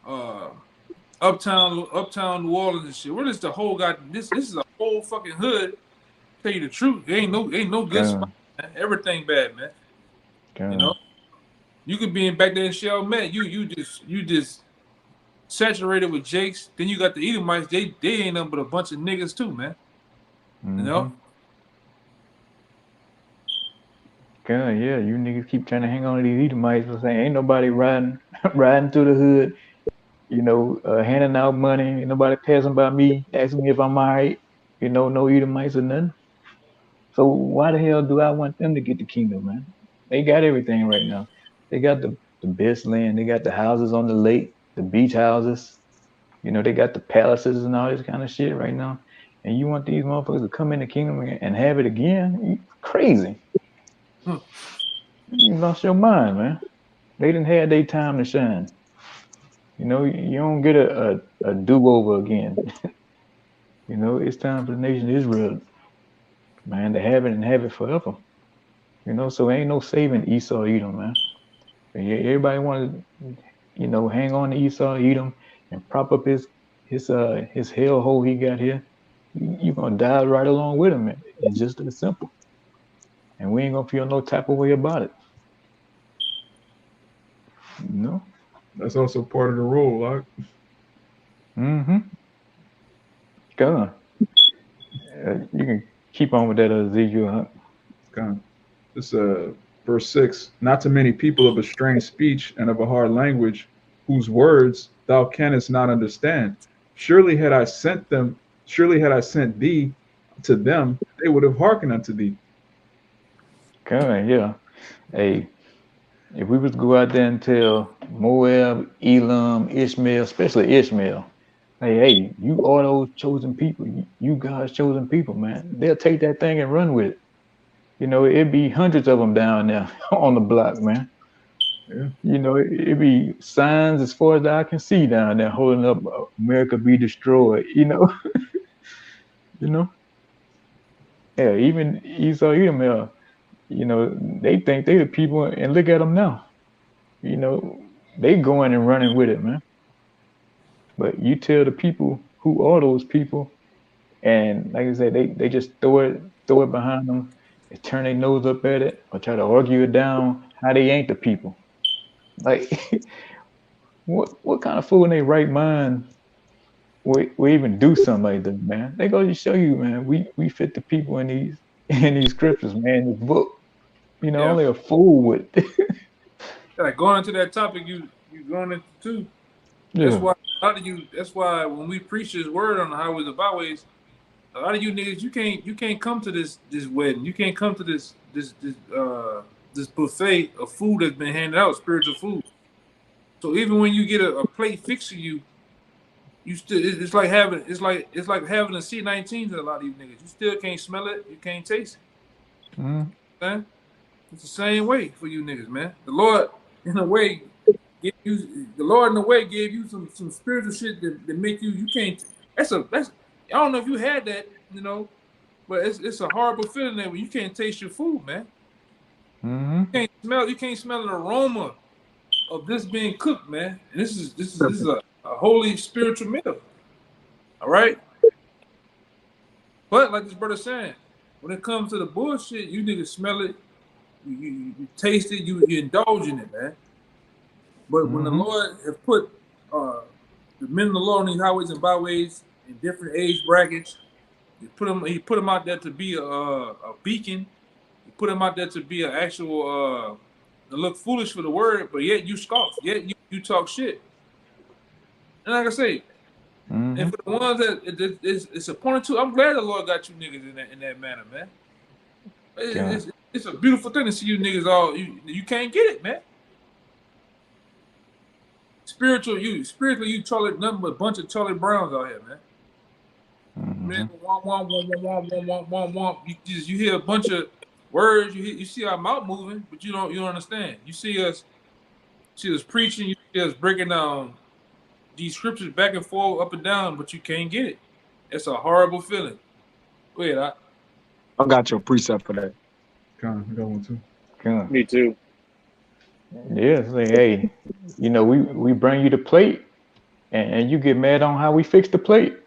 [SPEAKER 1] uh uptown New Orleans and shit. What is the whole this is a whole fucking hood. Tell you the truth. There ain't no good spot,
[SPEAKER 2] Gone,
[SPEAKER 1] man. Everything bad, man. You know?
[SPEAKER 2] gone.
[SPEAKER 1] You could be in back there in Shell Met. You just saturated with Jakes. Then you got the Edomites. They ain't nothing but a bunch of niggas too, man. You know?
[SPEAKER 2] Mm-hmm. God, yeah, you niggas keep trying to hang on to these Edomites and saying ain't nobody riding riding through the hood, handing out money, ain't nobody passing by me, asking me if I'm all right, no Edomites or nothing. So why the hell do I want them to get the kingdom, man? They got everything right now. They got the best land, they got the houses on the lake, the beach houses, they got the palaces and all this kind of shit right now. And you want these motherfuckers to come in the kingdom and have it again? You crazy.
[SPEAKER 1] Hmm.
[SPEAKER 2] You lost your mind, man. They didn't have their time to shine. You don't get a do-over again. It's time for the nation of Israel, man, to have it and have it forever. So ain't no saving Esau Edom, man. Everybody want to, hang on to Esau Edom and prop up his hellhole he got here. You gonna die right along with him. It's just that simple. And we ain't gonna feel no type of way about it. You know?
[SPEAKER 3] That's also part of the rule. Like,
[SPEAKER 2] Mm-hmm. Go on. You can keep on with that, Ezekiel. Huh?
[SPEAKER 3] Con. This verse 6. Not to many people of a strange speech and of a hard language, whose words thou canst not understand. Surely had I sent thee to them, they would have hearkened unto thee.
[SPEAKER 2] Come yeah. Hey, if we was to go out there and tell Moab, Elam, Ishmael, especially Ishmael, hey, you are those chosen people. You God's chosen people, man. They'll take that thing and run with it. You know, it'd be hundreds of them down there on the block, man.
[SPEAKER 3] Yeah.
[SPEAKER 2] You know, it'd be signs as far as the eye can see down there holding up America be destroyed, you know. You know? Yeah, even Esau, Edom, you know, they think they the people and look at them now. You know, they going and running with it, man. But you tell the people who are those people, and like I said, they just throw it behind them, and turn their nose up at it, or try to argue it down how they ain't the people. Like, what kind of fool in their right mind we even do something like that, man? They go to show you, man. We fit the people in these in these scriptures, man. This book, you know,
[SPEAKER 1] Yeah.
[SPEAKER 2] only a fool would.
[SPEAKER 1] Like going into that topic you going into too.
[SPEAKER 2] Yeah.
[SPEAKER 1] That's why a lot of you. That's why when we preach this word on the highways and byways, a lot of you niggas, you can't come to this wedding. You can't come to this buffet of food that's been handed out, spiritual food. So even when you get a plate fixed to you, you still it's like having having a C19 to a lot of these niggas. You still can't smell it. You can't taste it.
[SPEAKER 2] Mm-hmm.
[SPEAKER 1] Man, it's the same way for you niggas, man. The Lord, in a way, gave you some spiritual shit that make you can't. That's I don't know if you had that, you know, but it's a horrible feeling that when you can't taste your food, man.
[SPEAKER 2] Mm-hmm.
[SPEAKER 1] You can't smell an aroma of this being cooked, man. And this is a holy spiritual meal. All right. But like this brother saying, when it comes to the bullshit, you niggas smell it, you taste it, you indulge in it, man. But when the
[SPEAKER 2] Mm-hmm.
[SPEAKER 1] Lord has put the men of the Lord on these highways and byways in different age brackets, he put them out there to be a beacon. He put them out there to be an actual to look foolish for the word, but yet you scoff, yet you talk shit. And like I say,
[SPEAKER 2] Mm-hmm.
[SPEAKER 1] and for the ones that it's appointed to, I'm glad the Lord got you niggas in that manner, man. It's a beautiful thing to see you niggas all you can't get it, man. Spiritually, you Charlie, nothing but a bunch of Charlie Browns out here, man.
[SPEAKER 2] Mm-hmm.
[SPEAKER 1] Man, you hear a bunch of words, you see our mouth moving, but you don't understand. You see us preaching, you see us breaking down these scriptures back and forth, up and down, but you can't get it. It's a horrible feeling. Go ahead,
[SPEAKER 4] I got your precept for that.
[SPEAKER 3] Con, I got one too.
[SPEAKER 2] Good.
[SPEAKER 5] Me too.
[SPEAKER 2] Yeah, say, hey, you know, we bring you the plate, and you get mad on how we fix the plate.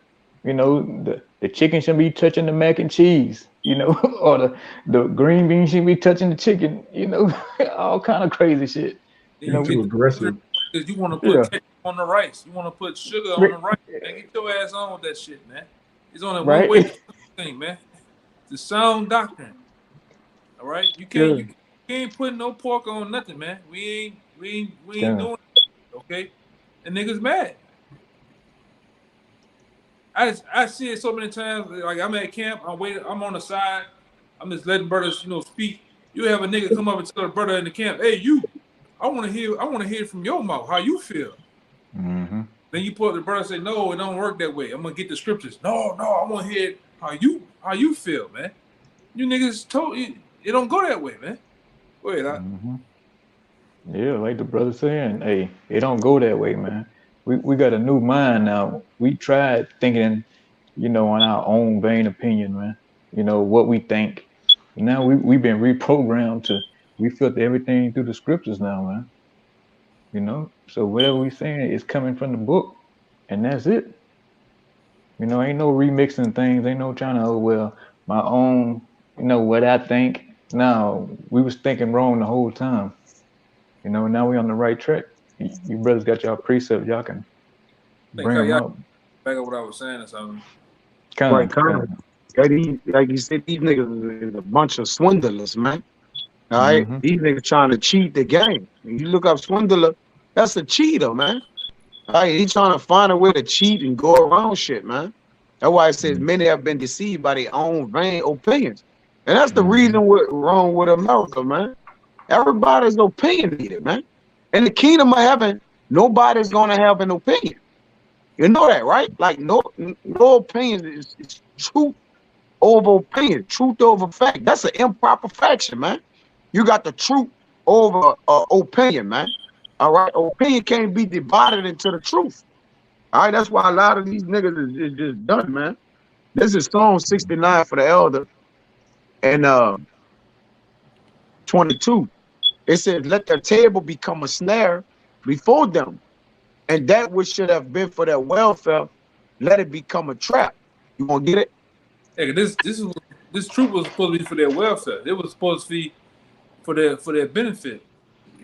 [SPEAKER 2] You know, the chicken shouldn't be touching the mac and cheese, you know, or the green beans shouldn't be touching the chicken, you know, all kind of crazy shit.
[SPEAKER 1] Then
[SPEAKER 2] You
[SPEAKER 1] you
[SPEAKER 3] You're
[SPEAKER 2] know,
[SPEAKER 3] too
[SPEAKER 1] get
[SPEAKER 3] aggressive.
[SPEAKER 1] because you want to put
[SPEAKER 2] yeah,
[SPEAKER 1] ketchup on the rice. You want to put sugar on the rice. Man, get your ass on with that shit, man. It's only one way to
[SPEAKER 2] right?
[SPEAKER 1] do this thing, man. It's a sound doctrine. All right,
[SPEAKER 2] Yeah,
[SPEAKER 1] you can't put no pork on nothing, man. We ain't
[SPEAKER 2] yeah.
[SPEAKER 1] doing it, okay? And niggas mad. I see it so many times. Like I'm at camp, I'm on the side, I'm just letting brothers, speak. You have a nigga come up and tell a brother in the camp, "Hey, you, I want to hear from your mouth how you feel."
[SPEAKER 2] Mm-hmm.
[SPEAKER 1] Then you put the brother say, "No, it don't work that way. I'm gonna get the scriptures." No, I want to hear how you feel, man. You niggas told you it don't go that way, man. Go ahead,
[SPEAKER 2] Mm-hmm. Yeah, like the brother saying, hey, it don't go that way, man. We got a new mind now. We tried thinking, you know, on our own vain opinion, man. You know what we think. Now we've been reprogrammed to we filter everything through the scriptures now, man. You know, so whatever we saying is coming from the book, and that's it. You know, ain't no remixing things. Ain't no trying to my own. You know what I think. No, we was thinking wrong the whole time. You know, now we on the right track. You brothers got y'all precepts. Y'all can
[SPEAKER 1] I think
[SPEAKER 2] bring them
[SPEAKER 1] y'all
[SPEAKER 2] out.
[SPEAKER 1] back up what I was saying or something.
[SPEAKER 4] Right,
[SPEAKER 2] Come,
[SPEAKER 4] kind of.
[SPEAKER 2] come.
[SPEAKER 4] Like you said, these niggas is a bunch of swindlers, man. All right,
[SPEAKER 2] Mm-hmm.
[SPEAKER 4] these niggas trying to cheat the game. When you look up swindler, that's a cheater, man. All right, he trying to find a way to cheat and go around shit, man. That's why it says many have been deceived by their own vain opinions, and that's the reason what's wrong with America, man. Everybody's opinionated, man. In the kingdom of heaven, nobody's gonna have an opinion. You know that, right? Like no opinion is truth over opinion, truth over fact. That's an improper faction, man. You got the truth over opinion, man. All right, opinion can't be divided into the truth. All right, that's why a lot of these niggas is just done, man. This is Psalm 69 for the elder and 22. It says, "Let their table become a snare before them, and that which should have been for their welfare, let it become a trap." You gonna get it?
[SPEAKER 1] Hey, this truth was supposed to be for their welfare. It was supposed to be for their benefit.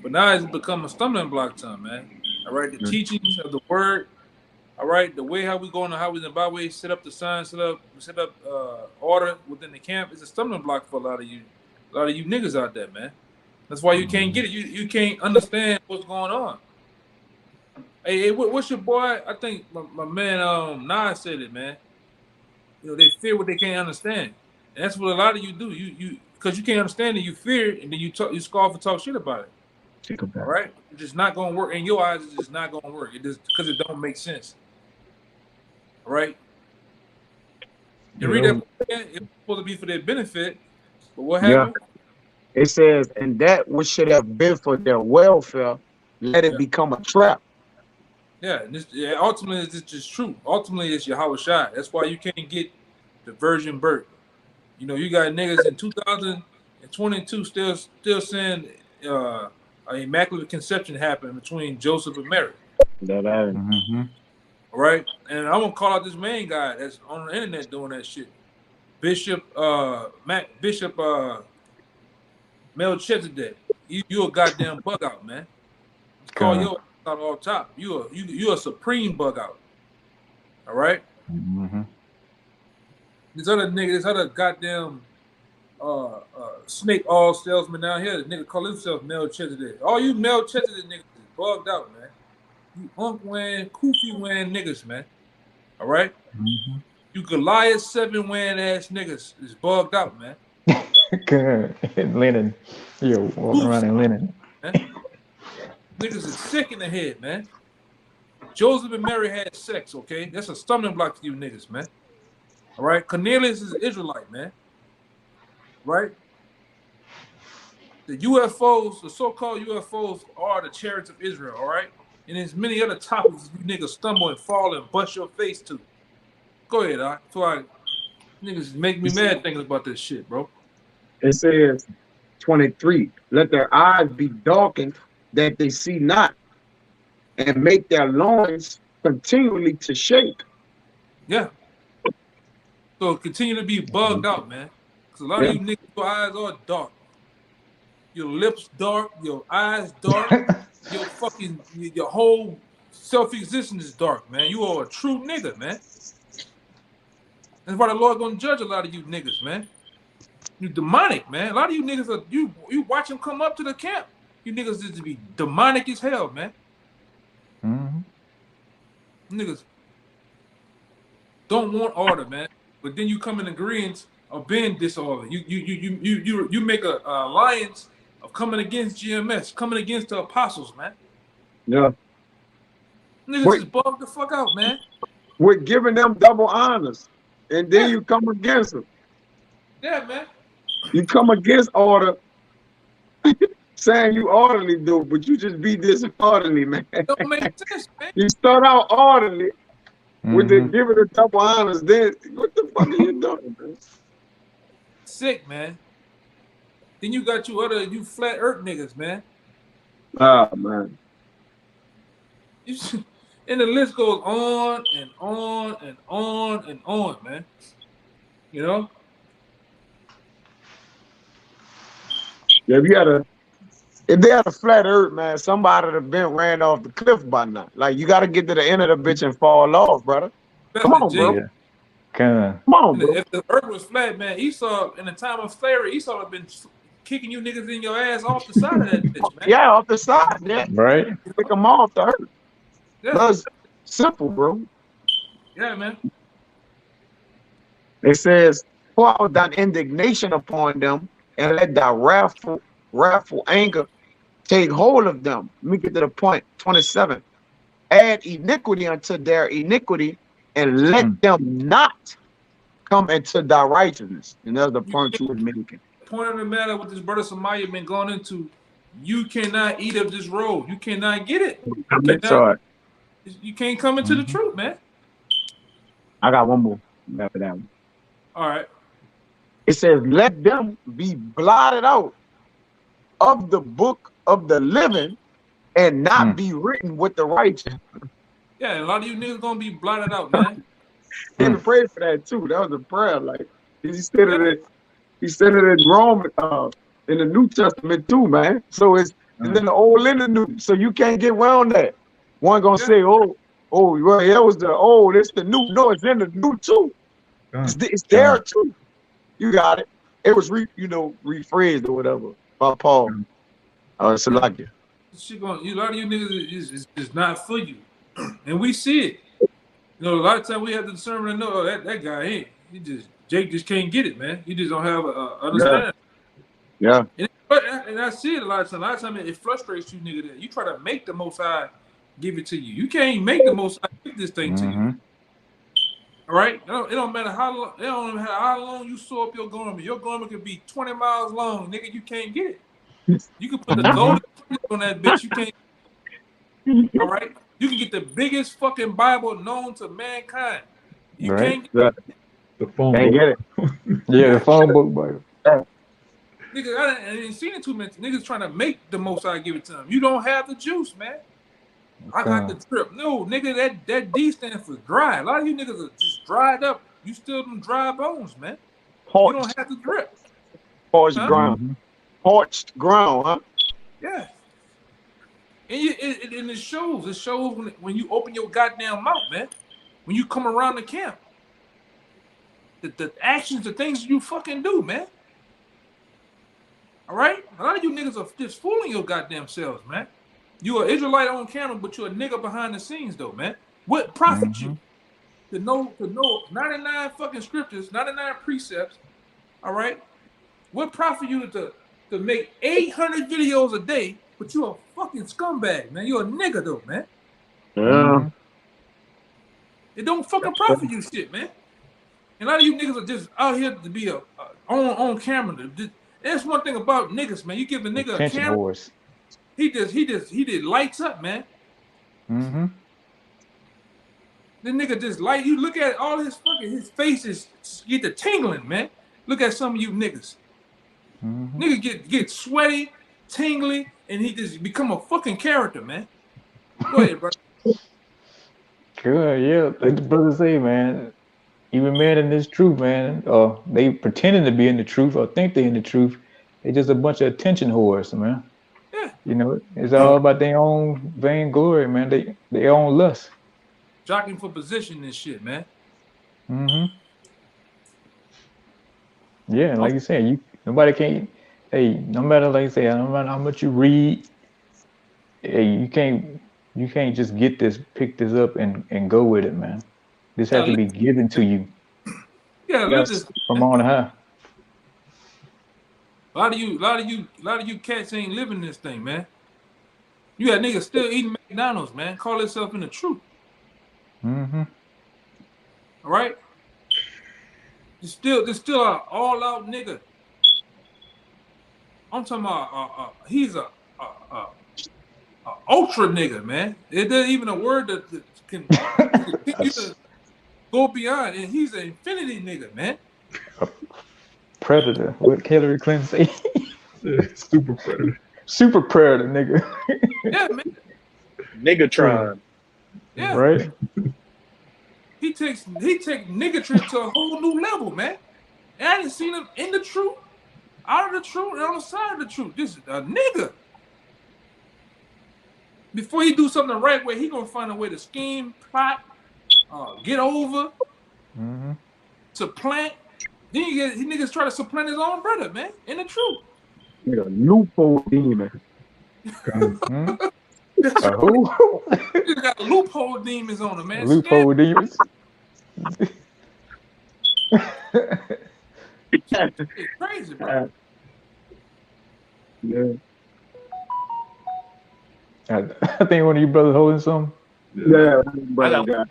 [SPEAKER 1] But now it's become a stumbling block to them, man. All right, the teachings of the word. All right, the way how we going to how we in the byway set up the sign, set up order within the camp is a stumbling block for a lot of you niggas out there, man. That's why you can't get it. You can't understand what's going on. Hey, what's your boy? I think my man Nas said it, man. You know, they fear what they can't understand, and that's what a lot of you do. You because you can't understand it, you fear it, and then you scoff and talk shit about it. All right, it's just not gonna work in your eyes. It's just not gonna work. It just because it don't make sense. All right. You read that, it's supposed to be for their benefit, but what happened?
[SPEAKER 4] It says, "And that which should have been for their welfare, let it become a trap."
[SPEAKER 1] Yeah, and ultimately it's just true. Ultimately, it's Yahweh Shai. That's why you can't get the virgin birth. You know, you got niggas in 2022 still saying an immaculate conception happened between Joseph and Mary. All right, and I'm gonna call out this main guy that's on the internet doing that shit, Bishop Melchizedek. You a goddamn bug out, man. Let's call your out all top. You a supreme bug out. All right. This other goddamn snake oil salesman down here, the nigga call himself Melchizedek. All you Melchizedek niggas is bugged out, man. You unk wearing, kufi wearing niggas, man. All right? You Goliath 7 wearing ass niggas is bugged out, man.
[SPEAKER 2] Good. Linen. You're walking around in linen.
[SPEAKER 1] Man. Niggas is sick in the head, man. Joseph and Mary had sex, okay? That's a stumbling block to you niggas, man. All right? Cornelius is an Israelite, man. Right? The UFOs, the so-called UFOs, are the chariots of Israel, all right? And there's many other topics you niggas stumble and fall and bust your face to. Go ahead, all right? So niggas make me mad thinking about this shit, bro.
[SPEAKER 4] It says 23, "Let their eyes be darkened that they see not, and make their loins continually to shake."
[SPEAKER 1] Yeah. So continue to be bugged out, man. Because a lot of you niggas, your eyes are dark. Your lips dark, your eyes dark, your whole self-existence is dark, man. You are a true nigga, man. That's why the Lord gonna judge a lot of you niggas, man. You demonic, man. A lot of you niggas are you watch them come up to the camp. You niggas just be demonic as hell, man. Niggas don't want order, man. But then you come in agreement of being disorder. You make a alliance of coming against GMS, coming against the apostles, man.
[SPEAKER 4] Yeah.
[SPEAKER 1] Niggas is bugged the fuck out, man.
[SPEAKER 4] We're giving them double honors, and then you come against them.
[SPEAKER 1] Yeah, man.
[SPEAKER 4] You come against order, saying you orderly, dude, but you just be disorderly, man.
[SPEAKER 1] Don't make sense, man.
[SPEAKER 4] You start out orderly with the giving the double honors, then what the fuck are you doing, man?
[SPEAKER 1] Sick, man. Then you got you flat earth niggas, man.
[SPEAKER 4] Ah, man.
[SPEAKER 1] And the list goes on and on and on and on, man. You know?
[SPEAKER 4] Yeah, if they had a flat earth, man, somebody would have been ran off the cliff by now. Like, you got to get to the end of the bitch and fall off, brother. Come on, bro.
[SPEAKER 2] Come
[SPEAKER 4] Come on, bro.
[SPEAKER 1] If the earth was flat, man, Esau in the time of slavery, Esau would have been kicking you niggas in your ass off the side of that bitch, man.
[SPEAKER 4] Yeah, off the side, yeah.
[SPEAKER 2] right?
[SPEAKER 4] Pick them off the earth.
[SPEAKER 1] Yeah,
[SPEAKER 4] That's simple, bro.
[SPEAKER 1] yeah, man.
[SPEAKER 4] It says, pour out thine indignation upon them, and let thy wrathful anger take hold of them. Let me get to the point. 27. Add iniquity unto their iniquity, and let them not come into thy righteousness. And that's the point you were making.
[SPEAKER 1] Point of the matter with this brother Samaya been going into, you cannot eat of this road. You cannot get it.
[SPEAKER 4] Sorry.
[SPEAKER 1] You can't come into the truth, man.
[SPEAKER 4] I got one more after that one.
[SPEAKER 1] All right.
[SPEAKER 4] It says, let them be blotted out of the book of the living and not be written with the righteous.
[SPEAKER 1] Yeah, a lot of you niggas gonna be blotted out, man.
[SPEAKER 4] David prayed for that too. That was a prayer. Like he said it. He said it in Rome, in the New Testament too, man. So it's in the old and the new. So you can't get around that. One gonna say, well, that was the old. It's the new. No, it's in the new too. It's there too. You got it. It was rephrased or whatever by Paul. So like it.
[SPEAKER 1] A lot of you niggas is not for you, and we see it. You know, a lot of times we have to discern and know that guy ain't. Jake just can't get it, man. You just don't have understanding.
[SPEAKER 4] Yeah.
[SPEAKER 1] And I see it a lot of times. A lot of times it frustrates you, nigga. That you try to make the Most High give it to you. You can't make the Most High give this thing to you. All right. It don't matter how long. It don't matter how long you sew up your garment. Your garment could be 20 miles long, nigga. You can't get it. You can put the golden on that bitch. You can't. All right. You can get the biggest fucking Bible known to mankind. You can't get it.
[SPEAKER 3] The phone
[SPEAKER 4] book.
[SPEAKER 3] Get it.
[SPEAKER 2] Yeah, the phone book Bible.
[SPEAKER 1] Nigga, I ain't seen it too many niggas trying to make the Most High give it to them. You don't have the juice, man. I got the drip. No, nigga, that D stands for dry. A lot of you niggas are just dried up. You still them dry bones, man. You don't have the drip.
[SPEAKER 4] Parched ground. Parched ground, huh?
[SPEAKER 1] Yeah. And it shows. It shows when you open your goddamn mouth, man. When you come around the camp. The actions, the things you fucking do, man. All right? A lot of you niggas are just fooling your goddamn selves, man. You an Israelite on camera, but you're a nigga behind the scenes, though, man. What profit you to know 99 fucking scriptures, 99 precepts, all right? What profit you to make 800 videos a day, but you're a fucking scumbag, man. You're a nigga, though, man.
[SPEAKER 4] Yeah.
[SPEAKER 1] It don't fucking profit you shit, man. And a lot of you niggas are just out here to be on camera. That's one thing about niggas, man. You give a nigga a camera,
[SPEAKER 2] horse.
[SPEAKER 1] he did lights up, man. The nigga just light. You look at all his face is get the tingling, man. Look at some of you niggas. Nigga get sweaty, tingly, and he just become a fucking character, man. Go ahead, bro.
[SPEAKER 2] Good, yeah. Like the brother say, man. Even man in this truth, man, they pretending to be in the truth or think they in the truth. They just a bunch of attention whores, man.
[SPEAKER 1] Yeah.
[SPEAKER 2] You know, it's all about their own vainglory, man. Their own lust.
[SPEAKER 1] Jockeying for position and shit, man.
[SPEAKER 2] Yeah, like you said, nobody can't. Hey, no matter like you say, no matter how much you read, hey, you can't just get this, pick this up, and go with it, man. This has to be given to you.
[SPEAKER 1] Yeah,
[SPEAKER 2] yes, from on high.
[SPEAKER 1] A lot of you cats ain't living this thing, man. You got niggas still eating McDonald's, man. Call yourself in the truth. All right? There's still an all-out nigga. I'm talking about he's a ultra nigga, man. It isn't even a word that can go beyond. And he's an infinity nigga, man.
[SPEAKER 2] Predator. What Hillary Clinton say?
[SPEAKER 3] Super predator.
[SPEAKER 2] Super predator, nigga.
[SPEAKER 1] Yeah, man.
[SPEAKER 5] Niggatron.
[SPEAKER 1] Yeah.
[SPEAKER 2] Right.
[SPEAKER 1] He takes niggatry to a whole new level, man. And I didn't see him in the truth, out of the truth, and on the side of the truth. This is a nigga. Before he do something the right way, he gonna find a way to scheme, plot, get over. supplant. Then you get niggas try to supplant his own brother, man, in the truth.
[SPEAKER 4] You're a loophole demon.
[SPEAKER 2] Hmm?
[SPEAKER 1] That's right.
[SPEAKER 2] Who?
[SPEAKER 1] You got loophole demons on him, man. Scam.
[SPEAKER 2] Loophole demons.
[SPEAKER 1] It's crazy, bro.
[SPEAKER 4] Yeah.
[SPEAKER 2] I think one of you brothers holding something.
[SPEAKER 4] Yeah,
[SPEAKER 6] I
[SPEAKER 4] brother.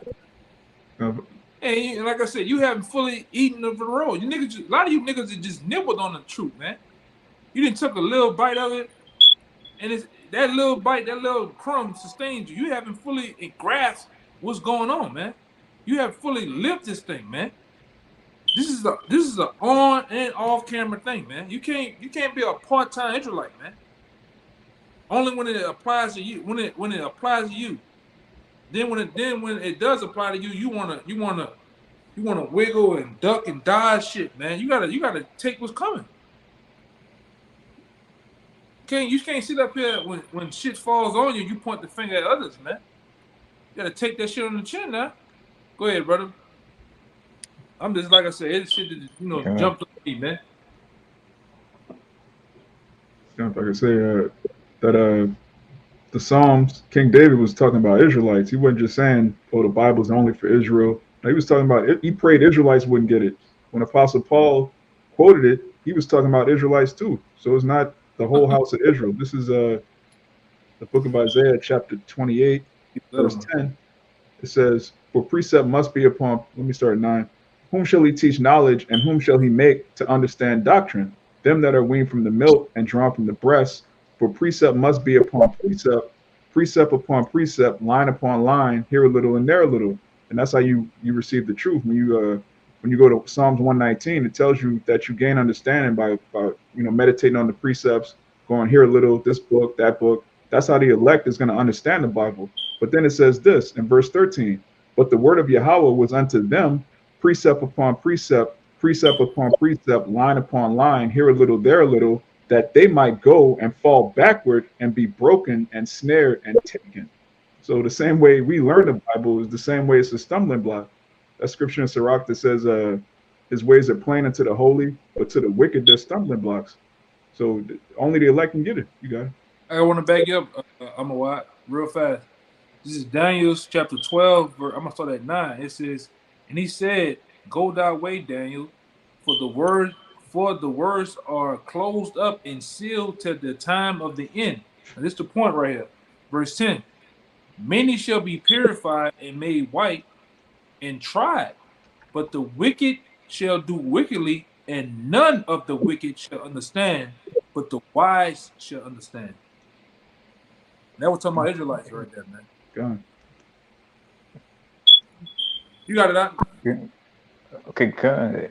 [SPEAKER 6] got
[SPEAKER 1] And like I said, you haven't fully eaten of the roll. You niggas, a lot of you niggas are just nibbled on the truth, man. You didn't took a little bite of it, and it's that little bite, that little crumb sustains you. You haven't fully grasped what's going on, man. You haven't fully lived this thing, man. This is a on and off camera thing, man. You can't be a part-time Israelite, man. Only when it applies to you. When it applies to you, then when it does apply to you, you wanna wiggle and duck and dodge shit, man. You gotta take what's coming. You can't sit up here when shit falls on you, you point the finger at others, man. You gotta take that shit on the chin now. Go ahead, brother. I'm just like I said, it's shit that
[SPEAKER 2] Yeah.
[SPEAKER 1] jumped on me, man.
[SPEAKER 3] Like I say, that the Psalms, King David was talking about Israelites. He wasn't just saying, "Oh, the Bible's only for Israel." No, he was talking about it. He prayed Israelites wouldn't get it. When Apostle Paul quoted it, he was talking about Israelites too. So it's not the whole house of Israel. This is the book of Isaiah, chapter 28, verse 10. It says, "For precept must be upon." Let me start at 9. "Whom shall he teach knowledge, and whom shall he make to understand doctrine? Them that are weaned from the milk and drawn from the breast. For precept must be upon precept, precept upon precept, line upon line, here a little and there a little." And that's how you receive the truth. When you go to Psalms 119, it tells you that you gain understanding by meditating on the precepts, going here a little, this book, that book. That's how the elect is going to understand the Bible. But then it says this in verse 13, "But the word of Yahweh was unto them precept upon precept, precept upon precept, line upon line, here a little, there a little, that they might go and fall backward and be broken and snared and taken." So the same way we learn the Bible is the same way it's a stumbling block. That scripture in Sirach that says, "His ways are plain unto the holy, but to the wicked they're stumbling blocks." So only the elect can get it. You got it.
[SPEAKER 1] I want to back you up. I'm a what real fast. This is Daniel's chapter 12. I'm gonna start at 9. It says, "And he said, Go thy way, Daniel, for the words are closed up and sealed till the time of the end." And this is the point right here. Verse 10. "Many shall be purified and made white and tried, but the wicked shall do wickedly, and none of the wicked shall understand, but the wise shall understand." That was talking about Israelites right there, man.
[SPEAKER 3] God.
[SPEAKER 1] You got it out.
[SPEAKER 2] Okay,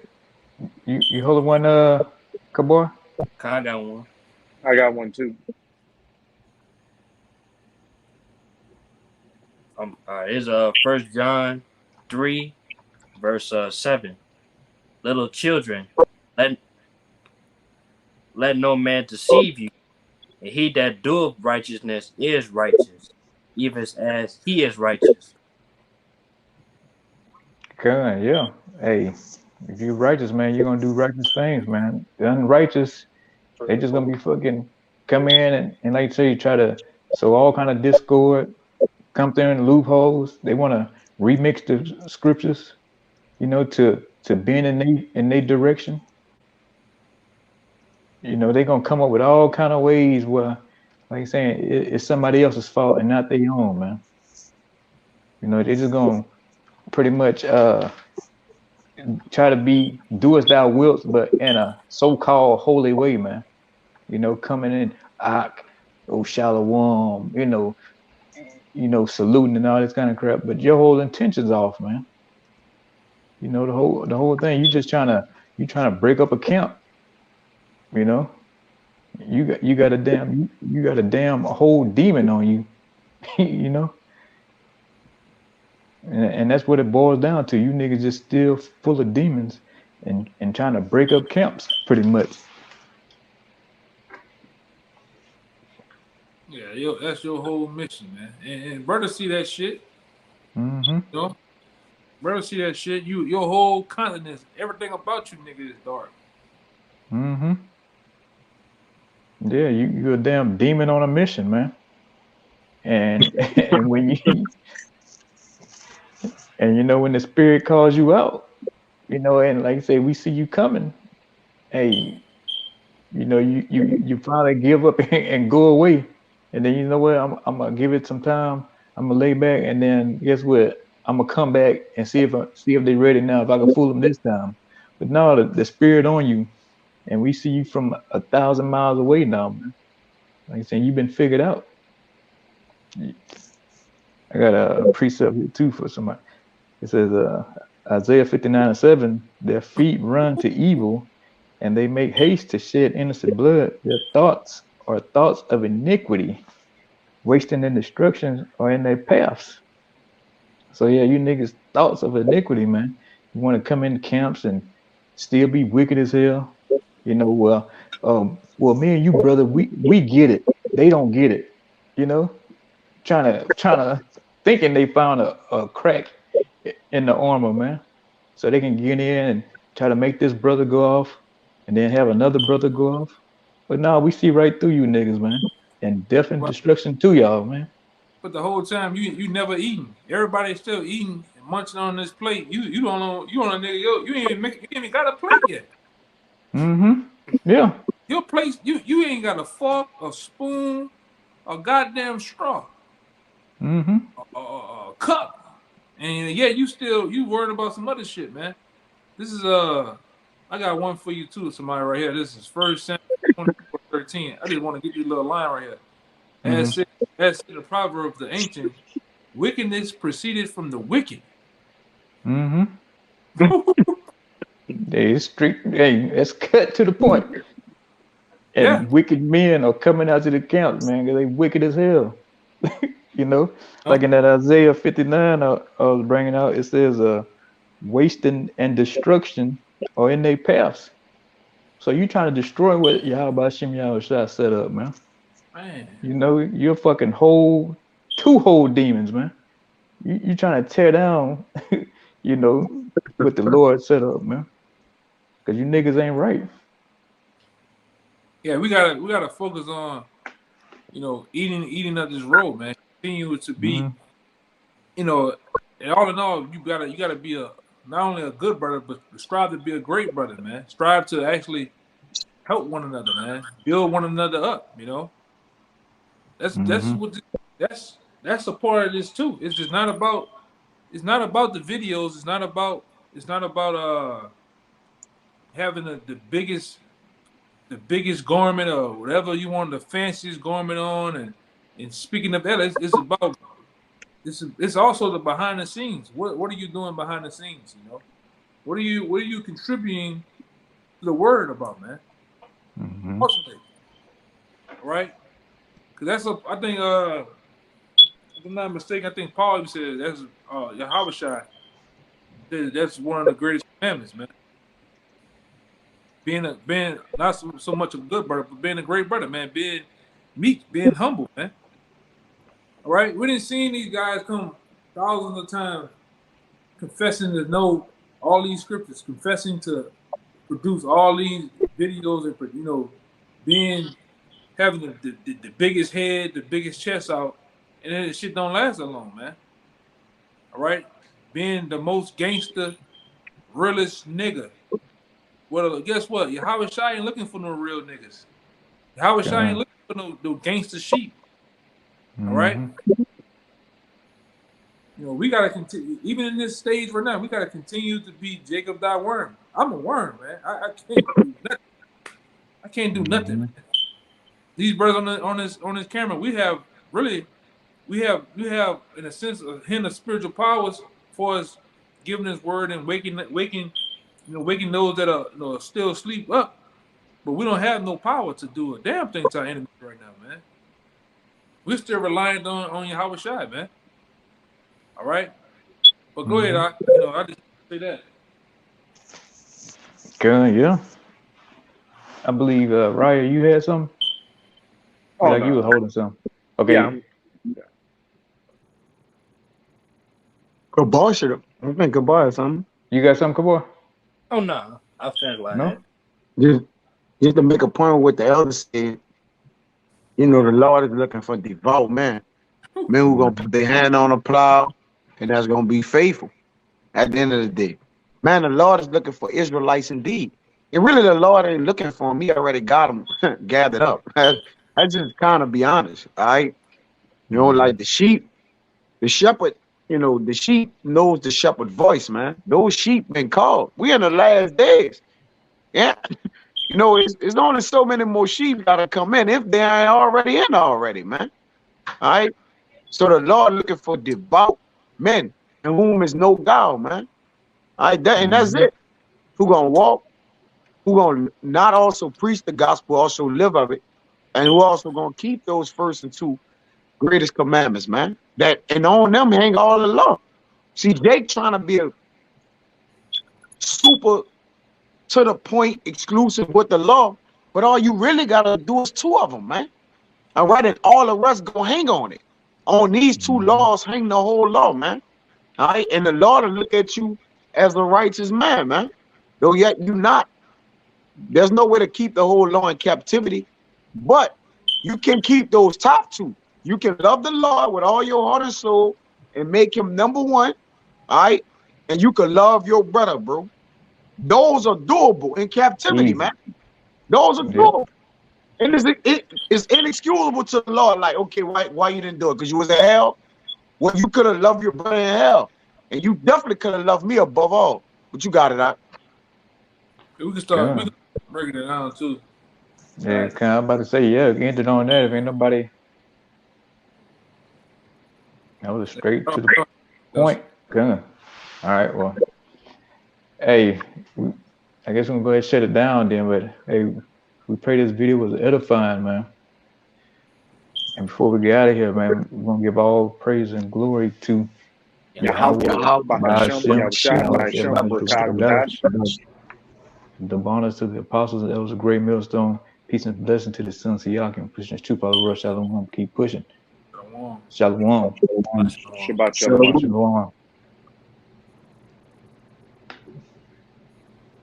[SPEAKER 2] you holding one, Kabor?
[SPEAKER 6] I got one.
[SPEAKER 5] I got one too.
[SPEAKER 6] It's 1 John 3, verse 7. Little children, let no man deceive you. And he that doeth righteousness is righteous, even as he is righteous.
[SPEAKER 2] Okay, yeah. Hey, if you're righteous, man, you're gonna do righteous things, man. The unrighteous, they just gonna be fucking come in and like you say, try to sow all kind of discord, come through in loopholes. They wanna remix the scriptures, to bend in their direction. They gonna come up with all kind of ways where, like you're saying, it's somebody else's fault and not their own, man. They just gonna pretty much try to be do as thou wilt, but in a so-called holy way, man. Coming in, Ak, oh Shalom, saluting and all this kind of crap. But your whole intentions off, man. The whole thing. You trying to break up a camp. You know, you got a damn whole demon on you. you know, and that's what it boils down to. You niggas just still full of demons and trying to break up camps, pretty much.
[SPEAKER 1] Yeah, that's your whole mission, man. And brother see that shit.
[SPEAKER 2] Mm-hmm.
[SPEAKER 1] You know? Brother, see that shit? Your whole continent, everything about you, nigga, is dark.
[SPEAKER 2] Mm-hmm. Yeah, you're a damn demon on a mission, man. And and when you and you know when the spirit calls you out, you know, and like I say, we see you coming. Hey, you know, you finally give up and go away, and then you know what? I'm gonna give it some time. I'm gonna lay back, and then guess what? I'm gonna come back and see if they're ready now. If I can fool them this time. But no, the spirit on you, and we see you from 1,000 miles away now, man. Like I said, you've been figured out. I got a precept here too for somebody. It says Isaiah 59:7, their feet run to evil and they make haste to shed innocent blood. Their thoughts are thoughts of iniquity, wasting and destruction are in their paths. So yeah, you niggas thoughts of iniquity, man. You want to come in camps and still be wicked as hell. You know, well, me and you, brother, we get it. They don't get it. You know, trying to thinking they found a crack in the armor, man, so they can get in and try to make this brother go off, and then have another brother go off. But no, we see right through you niggas, man, and death and
[SPEAKER 1] But
[SPEAKER 2] destruction to y'all, man.
[SPEAKER 1] the whole time you never eating. Everybody's still eating and munching on this plate. You don't know you on a nigga. You ain't even you ain't even got a plate yet.
[SPEAKER 2] Mm-hmm. Yeah.
[SPEAKER 1] Your plate you ain't got a fork, a spoon, a goddamn straw,
[SPEAKER 2] Mm-hmm.
[SPEAKER 1] a cup, and yeah, you worried about some other shit, man. This is I got one for you too, somebody right here. This is First Samuel 24:13. I just want to get this little line right here.
[SPEAKER 2] Mm-hmm.
[SPEAKER 1] As said the proverb of the ancient, wickedness proceeded from the wicked.
[SPEAKER 2] Mm-hmm. They strict. Hey, let's cut to the point.
[SPEAKER 1] Yeah.
[SPEAKER 2] And wicked men are coming out to the camp, man, because they wicked as hell. You know, like in that Isaiah 59 I was bringing out, it says, wasting and destruction are in their paths. So you trying to destroy what Yahweh Shem Yahushua set up, man.
[SPEAKER 1] Man.
[SPEAKER 2] You know, you're fucking two whole demons, man. You trying to tear down, you know, what the Lord set up, man. Because you niggas ain't right.
[SPEAKER 1] Yeah, we gotta focus on, eating up this road, man. Continue to be,
[SPEAKER 2] Mm-hmm.
[SPEAKER 1] and all in all, you gotta be a not only a good brother, but strive to be a great brother, man. Strive to actually help one another, man. Build one another up, That's
[SPEAKER 2] Mm-hmm.
[SPEAKER 1] what that's a part of this too. It's not about the videos. It's not about having the biggest garment or whatever you want, the fanciest garment on, and speaking of that, it's also the behind the scenes. What are you doing behind the scenes? What are you contributing to the word about, man?
[SPEAKER 2] Mm-hmm.
[SPEAKER 1] Ultimately, right? Because I think if I'm not mistaken, I think Paul even said that's Yahweh said that's one of the greatest commandments, man. Being not so much a good brother, but being a great brother, man. Being meek, being humble, man. All right, we didn't see these guys come thousands of times confessing to know all these scriptures, confessing to produce all these videos, and being having the biggest head, the biggest chest out, and then shit don't last that long, man. All right, being the most gangster, realest nigga. Well, guess what? Yahweh Shai ain't looking for no real niggas. Yahweh Shai ain't
[SPEAKER 2] God.
[SPEAKER 1] looking for no gangster sheep. All right.
[SPEAKER 2] Mm-hmm.
[SPEAKER 1] We gotta continue, even in this stage right now. We gotta continue to be Jacob thy worm. I'm a worm, man. I can't do nothing. I can't do nothing,
[SPEAKER 2] Mm-hmm.
[SPEAKER 1] man. These brothers on this camera, we have in a sense a hint of spiritual powers for us giving this word and waking those that are still asleep up. But we don't have no power to do a damn thing to our enemies right now, man. We're still reliant on Yahweh Shai, man. All right. But go ahead,
[SPEAKER 2] Mm-hmm.
[SPEAKER 1] I just say that.
[SPEAKER 2] God, yeah. I believe, Raya, you had something? Feel
[SPEAKER 5] Oh
[SPEAKER 2] like you
[SPEAKER 5] no.
[SPEAKER 2] was holding something.
[SPEAKER 5] Yeah.
[SPEAKER 2] Okay.
[SPEAKER 4] But boss should have. I'm thinking about something.
[SPEAKER 2] You got something, Kabor?
[SPEAKER 6] Oh no, I finished what I
[SPEAKER 2] No?
[SPEAKER 6] had.
[SPEAKER 4] Just, just to make a point with what the elder said, you know, the Lord is looking for devout men. Men who gonna put their hand on the plow and that's gonna be faithful at the end of the day. Man, the Lord is looking for Israelites indeed. And really the Lord ain't looking for them. He already got them gathered up. I just kind of be honest. All right. You know, like the sheep, the shepherd, you know, the sheep knows the shepherd voice, man. Those sheep been called. We in the last days. Yeah. You know, it's only so many more sheep gotta come in if they ain't already in already, man. All right. So the Lord looking for devout men in whom is no guile, man. All right, and that's it. Who gonna walk, who gonna not also preach the gospel, also live of it, and who also gonna keep those first and two greatest commandments, man. That and on them hang all the law. See, Jake trying to be a super to the point exclusive with the law, but all you really gotta do is two of them, man. All right, and all the rest gonna hang on it. On these two laws hang the whole law, man. All right, and the Lord will look at you as a righteous man, man. Though yet you not. There's no way to keep the whole law in captivity, but you can keep those top two. You can love the Lord with all your heart and soul and make him number one, all right? And you can love your brother, bro. Those are doable in captivity, man. Those are doable. And it's inexcusable to the Lord. Like, okay, why you didn't do it? Because you was in hell? Well, you could have loved your brother in hell. And you definitely could have loved me above all. But you got it out.
[SPEAKER 1] We can start breaking it down too.
[SPEAKER 2] Yeah, I'm about to say, yeah, ended on that. If ain't nobody, that was straight to the point. All right, well, hey, I guess we're gonna go ahead and shut it down then. But hey, we pray this video was edifying, man. And before we get out of here, man, we're gonna give all praise and glory to the bonus to the apostles and elders of Great Millstone. Peace and blessing to the sons of Yakim. Christians, true power, rush, shalom. Keep pushing. Shalom.
[SPEAKER 5] Shabbat shalom.
[SPEAKER 2] Shalom.